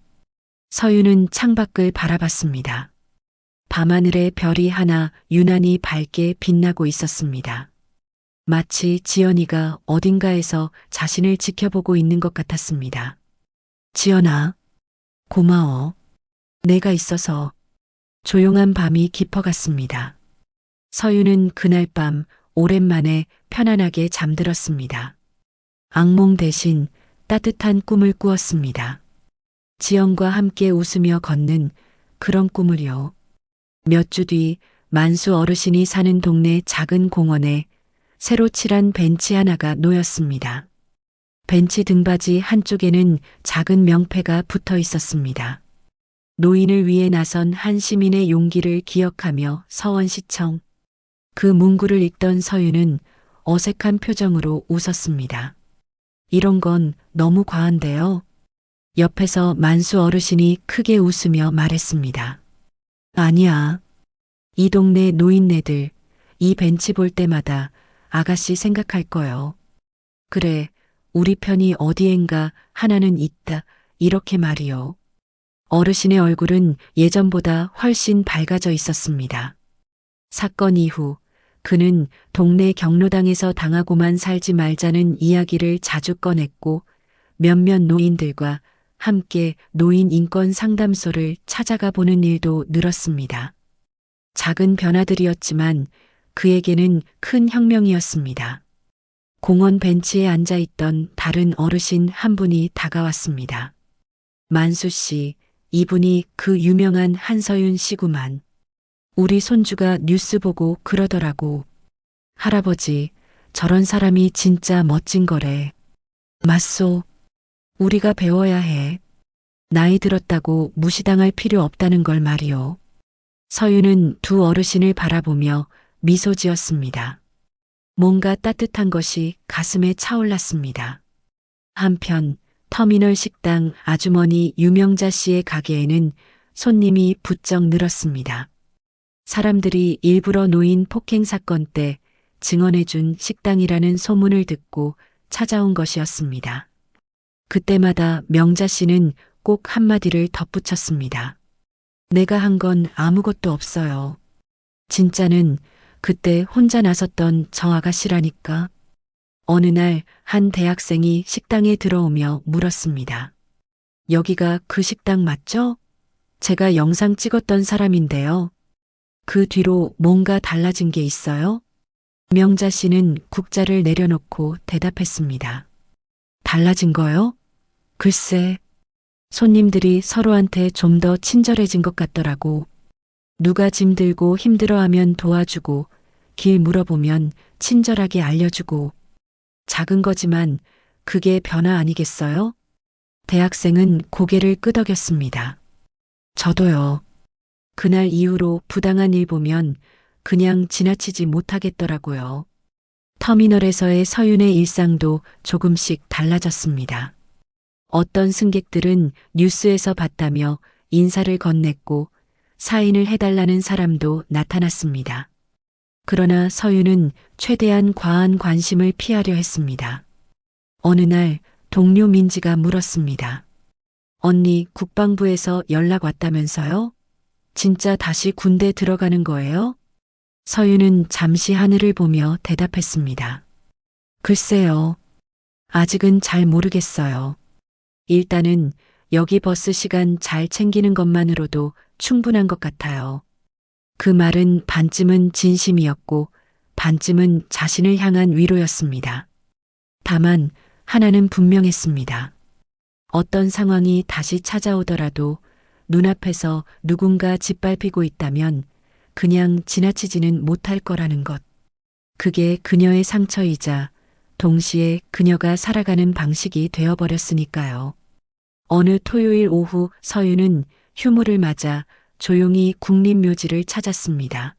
서윤은 창밖을 바라봤습니다. 밤하늘에 별이 하나 유난히 밝게 빛나고 있었습니다. 마치 지연이가 어딘가에서 자신을 지켜보고 있는 것 같았습니다. 지연아, 고마워. 내가 있어서. 조용한 밤이 깊어갔습니다. 서유는 그날 밤 오랜만에 편안하게 잠들었습니다. 악몽 대신 따뜻한 꿈을 꾸었습니다. 지연과 함께 웃으며 걷는 그런 꿈을요. 몇 주 뒤 만수 어르신이 사는 동네 작은 공원에 새로 칠한 벤치 하나가 놓였습니다. 벤치 등받이 한쪽에는 작은 명패가 붙어 있었습니다. 노인을 위해 나선 한 시민의 용기를 기억하며 서원시청. 그 문구를 읽던 서유는 어색한 표정으로 웃었습니다. 이런 건 너무 과한데요. 옆에서 만수 어르신이 크게 웃으며 말했습니다. 아니야. 이 동네 노인네들 이 벤치 볼 때마다 아가씨 생각할 거요. 그래, 우리 편이 어디엔가 하나는 있다. 이렇게 말이요. 어르신의 얼굴은 예전보다 훨씬 밝아져 있었습니다. 사건 이후 그는 동네 경로당에서 당하고만 살지 말자는 이야기를 자주 꺼냈고 몇몇 노인들과 함께 노인 인권 상담소를 찾아가 보는 일도 늘었습니다. 작은 변화들이었지만 그에게는 큰 혁명이었습니다. 공원 벤치에 앉아 있던 다른 어르신 한 분이 다가왔습니다. 만수 씨, 이분이 그 유명한 한서윤 씨구만. 우리 손주가 뉴스 보고 그러더라고. 할아버지, 저런 사람이 진짜 멋진 거래. 맞소. 우리가 배워야 해. 나이 들었다고 무시당할 필요 없다는 걸 말이요. 서유는 두 어르신을 바라보며 미소 지었습니다. 뭔가 따뜻한 것이 가슴에 차올랐습니다. 한편 터미널 식당 아주머니 유명자 씨의 가게에는 손님이 부쩍 늘었습니다. 사람들이 일부러 노인 폭행 사건 때 증언해준 식당이라는 소문을 듣고 찾아온 것이었습니다. 그때마다 명자 씨는 꼭 한마디를 덧붙였습니다. 내가 한 건 아무것도 없어요. 진짜는 그때 혼자 나섰던 저 아가씨라니까. 어느 날 한 대학생이 식당에 들어오며 물었습니다. 여기가 그 식당 맞죠? 제가 영상 찍었던 사람인데요. 그 뒤로 뭔가 달라진 게 있어요? 명자 씨는 국자를 내려놓고 대답했습니다. 달라진 거요? 글쎄, 손님들이 서로한테 좀 더 친절해진 것 같더라고. 누가 짐 들고 힘들어하면 도와주고, 길 물어보면 친절하게 알려주고. 작은 거지만 그게 변화 아니겠어요? 대학생은 고개를 끄덕였습니다. 저도요. 그날 이후로 부당한 일 보면 그냥 지나치지 못하겠더라고요. 터미널에서의 서윤의 일상도 조금씩 달라졌습니다. 어떤 승객들은 뉴스에서 봤다며 인사를 건넸고 사인을 해달라는 사람도 나타났습니다. 그러나 서윤은 최대한 과한 관심을 피하려 했습니다. 어느 날 동료 민지가 물었습니다. 언니 국방부에서 연락 왔다면서요? 진짜 다시 군대 들어가는 거예요? 서윤은 잠시 하늘을 보며 대답했습니다. 글쎄요. 아직은 잘 모르겠어요. 일단은 여기 버스 시간 잘 챙기는 것만으로도 충분한 것 같아요. 그 말은 반쯤은 진심이었고 반쯤은 자신을 향한 위로였습니다. 다만 하나는 분명했습니다. 어떤 상황이 다시 찾아오더라도 눈앞에서 누군가 짓밟히고 있다면 그냥 지나치지는 못할 거라는 것. 그게 그녀의 상처이자 동시에 그녀가 살아가는 방식이 되어버렸으니까요. 어느 토요일 오후 서윤은 휴무를 맞아 조용히 국립묘지를 찾았습니다.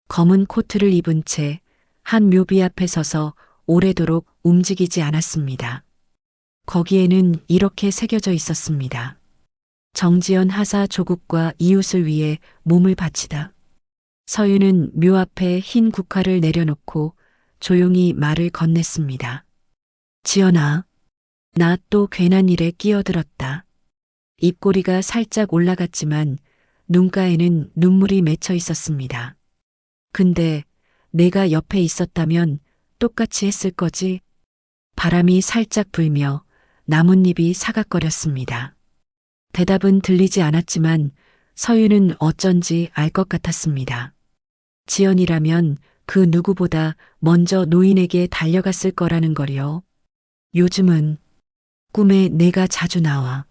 검은 코트를 입은 채 한 묘비 앞에 서서 오래도록 움직이지 않았습니다. 거기에는 이렇게 새겨져 있었습니다. 정지연 하사 조국과 이웃을 위해 몸을 바치다. 서윤은 묘 앞에 흰 국화를 내려놓고 조용히 말을 건넸습니다. 지연아, 나 또 괜한 일에 끼어들었다. 입꼬리가 살짝 올라갔지만 눈가에는 눈물이 맺혀 있었습니다. 근데 내가 옆에 있었다면 똑같이 했을 거지? 바람이 살짝 불며 나뭇잎이 사각거렸습니다. 대답은 들리지 않았지만 서윤은 어쩐지 알 것 같았습니다. 지연이라면 그 누구보다 먼저 노인에게 달려갔을 거라는 거요. 요즘은 꿈에 내가 자주 나와.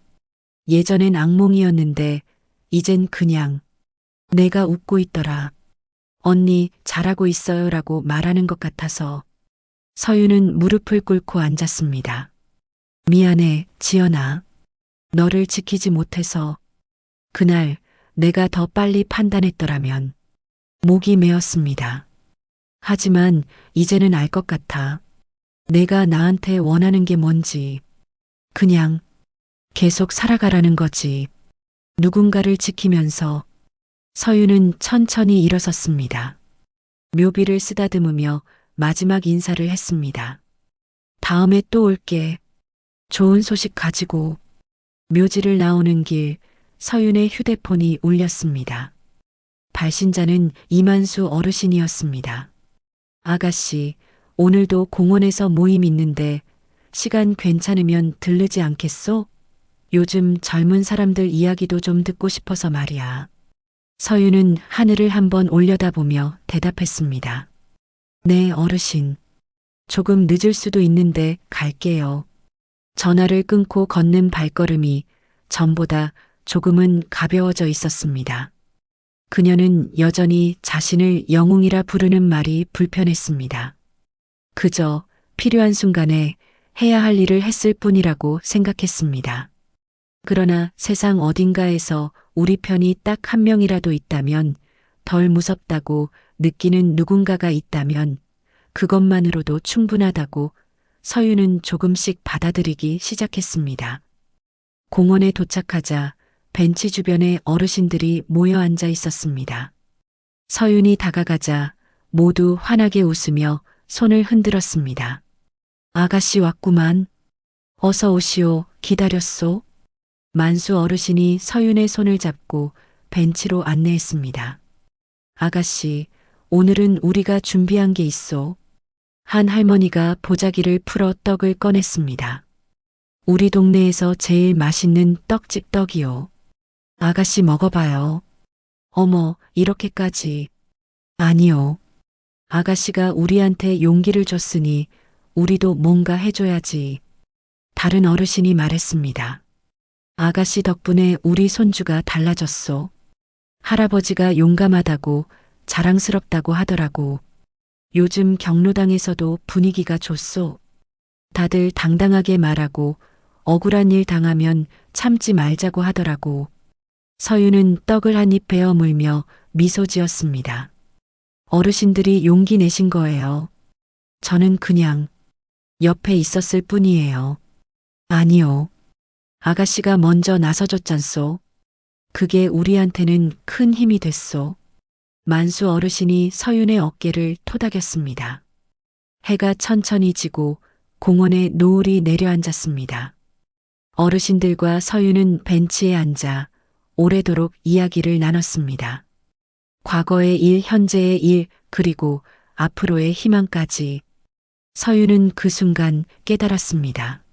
예전엔 악몽이었는데 이젠 그냥 내가 웃고 있더라. 언니 잘하고 있어요라고 말하는 것 같아서 서윤은 무릎을 꿇고 앉았습니다. 미안해, 지연아. 너를 지키지 못해서 그날 내가 더 빨리 판단했더라면 목이 메었습니다. 하지만 이제는 알 것 같아. 내가 나한테 원하는 게 뭔지. 그냥 계속 살아가라는 거지. 누군가를 지키면서 서윤은 천천히 일어섰습니다. 묘비를 쓰다듬으며 마지막 인사를 했습니다. 다음에 또 올게. 좋은 소식 가지고. 묘지를 나오는 길 서윤의 휴대폰이 울렸습니다. 발신자는 이만수 어르신이었습니다. 아가씨, 오늘도 공원에서 모임 있는데 시간 괜찮으면 들르지 않겠소? 요즘 젊은 사람들 이야기도 좀 듣고 싶어서 말이야. 서윤은 하늘을 한번 올려다보며 대답했습니다. 네, 어르신. 조금 늦을 수도 있는데 갈게요. 전화를 끊고 걷는 발걸음이 전보다 조금은 가벼워져 있었습니다. 그녀는 여전히 자신을 영웅이라 부르는 말이 불편했습니다. 그저 필요한 순간에 해야 할 일을 했을 뿐이라고 생각했습니다. 그러나 세상 어딘가에서 우리 편이 딱 한 명이라도 있다면, 덜 무섭다고 느끼는 누군가가 있다면 그것만으로도 충분하다고 서윤은 조금씩 받아들이기 시작했습니다. 공원에 도착하자 벤치 주변에 어르신들이 모여 앉아 있었습니다. 서윤이 다가가자 모두 환하게 웃으며 손을 흔들었습니다. 아가씨 왔구만. 어서 오시오. 기다렸소. 만수 어르신이 서윤의 손을 잡고 벤치로 안내했습니다. 아가씨, 오늘은 우리가 준비한 게 있소. 한 할머니가 보자기를 풀어 떡을 꺼냈습니다. 우리 동네에서 제일 맛있는 떡집 떡이요. 아가씨 먹어봐요. 어머, 이렇게까지. 아니요. 아가씨가 우리한테 용기를 줬으니 우리도 뭔가 해줘야지. 다른 어르신이 말했습니다. 아가씨 덕분에 우리 손주가 달라졌소. 할아버지가 용감하다고 자랑스럽다고 하더라고. 요즘 경로당에서도 분위기가 좋소. 다들 당당하게 말하고 억울한 일 당하면 참지 말자고 하더라고. 서윤은 떡을 한 입 베어 물며 미소 지었습니다. 어르신들이 용기 내신 거예요. 저는 그냥 옆에 있었을 뿐이에요. 아니요. 아가씨가 먼저 나서줬잖소. 그게 우리한테는 큰 힘이 됐소. 만수 어르신이 서윤의 어깨를 토닥였습니다. 해가 천천히 지고 공원에 노을이 내려앉았습니다. 어르신들과 서윤은 벤치에 앉아 오래도록 이야기를 나눴습니다. 과거의 일, 현재의 일, 그리고 앞으로의 희망까지. 서윤은 그 순간 깨달았습니다.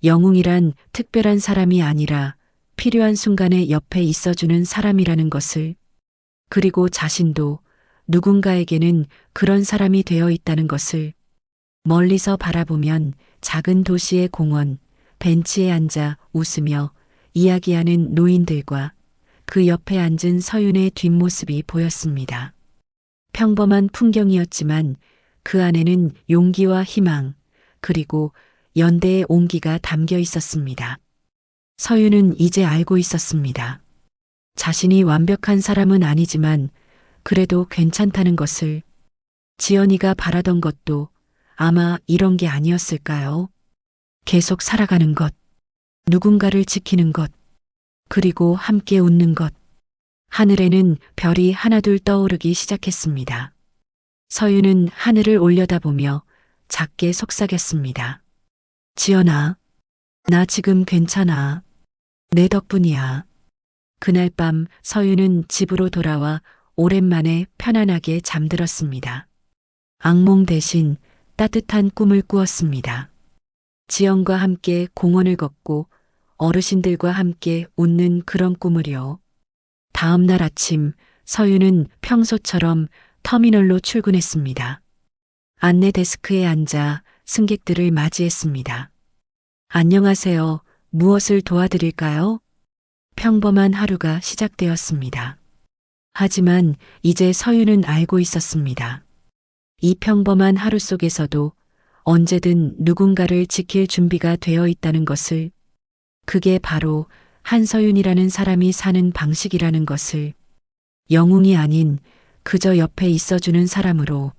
영웅이란 특별한 사람이 아니라 필요한 순간에 옆에 있어주는 사람이라는 것을, 그리고 자신도 누군가에게는 그런 사람이 되어 있다는 것을. 멀리서 바라보면 작은 도시의 공원, 벤치에 앉아 웃으며 이야기하는 노인들과 그 옆에 앉은 서윤의 뒷모습이 보였습니다. 평범한 풍경이었지만 그 안에는 용기와 희망, 그리고 연대의 온기가 담겨 있었습니다. 서윤은 이제 알고 있었습니다. 자신이 완벽한 사람은 아니지만 그래도 괜찮다는 것을. 지연이가 바라던 것도 아마 이런 게 아니었을까요? 계속 살아가는 것, 누군가를 지키는 것, 그리고 함께 웃는 것. 하늘에는 별이 하나둘 떠오르기 시작했습니다. 서윤은 하늘을 올려다보며 작게 속삭였습니다. 지연아, 나 지금 괜찮아. 내 덕분이야. 그날 밤 서윤은 집으로 돌아와 오랜만에 편안하게 잠들었습니다. 악몽 대신 따뜻한 꿈을 꾸었습니다. 지영과 함께 공원을 걷고 어르신들과 함께 웃는 그런 꿈을요. 다음 날 아침 서윤은 평소처럼 터미널로 출근했습니다. 안내 데스크에 앉아 승객들을 맞이했습니다. 안녕하세요. 무엇을 도와드릴까요? 평범한 하루가 시작되었습니다. 하지만 이제 서윤은 알고 있었습니다. 이 평범한 하루 속에서도 언제든 누군가를 지킬 준비가 되어 있다는 것을, 그게 바로 한서윤이라는 사람이 사는 방식이라는 것을, 영웅이 아닌 그저 옆에 있어주는 사람으로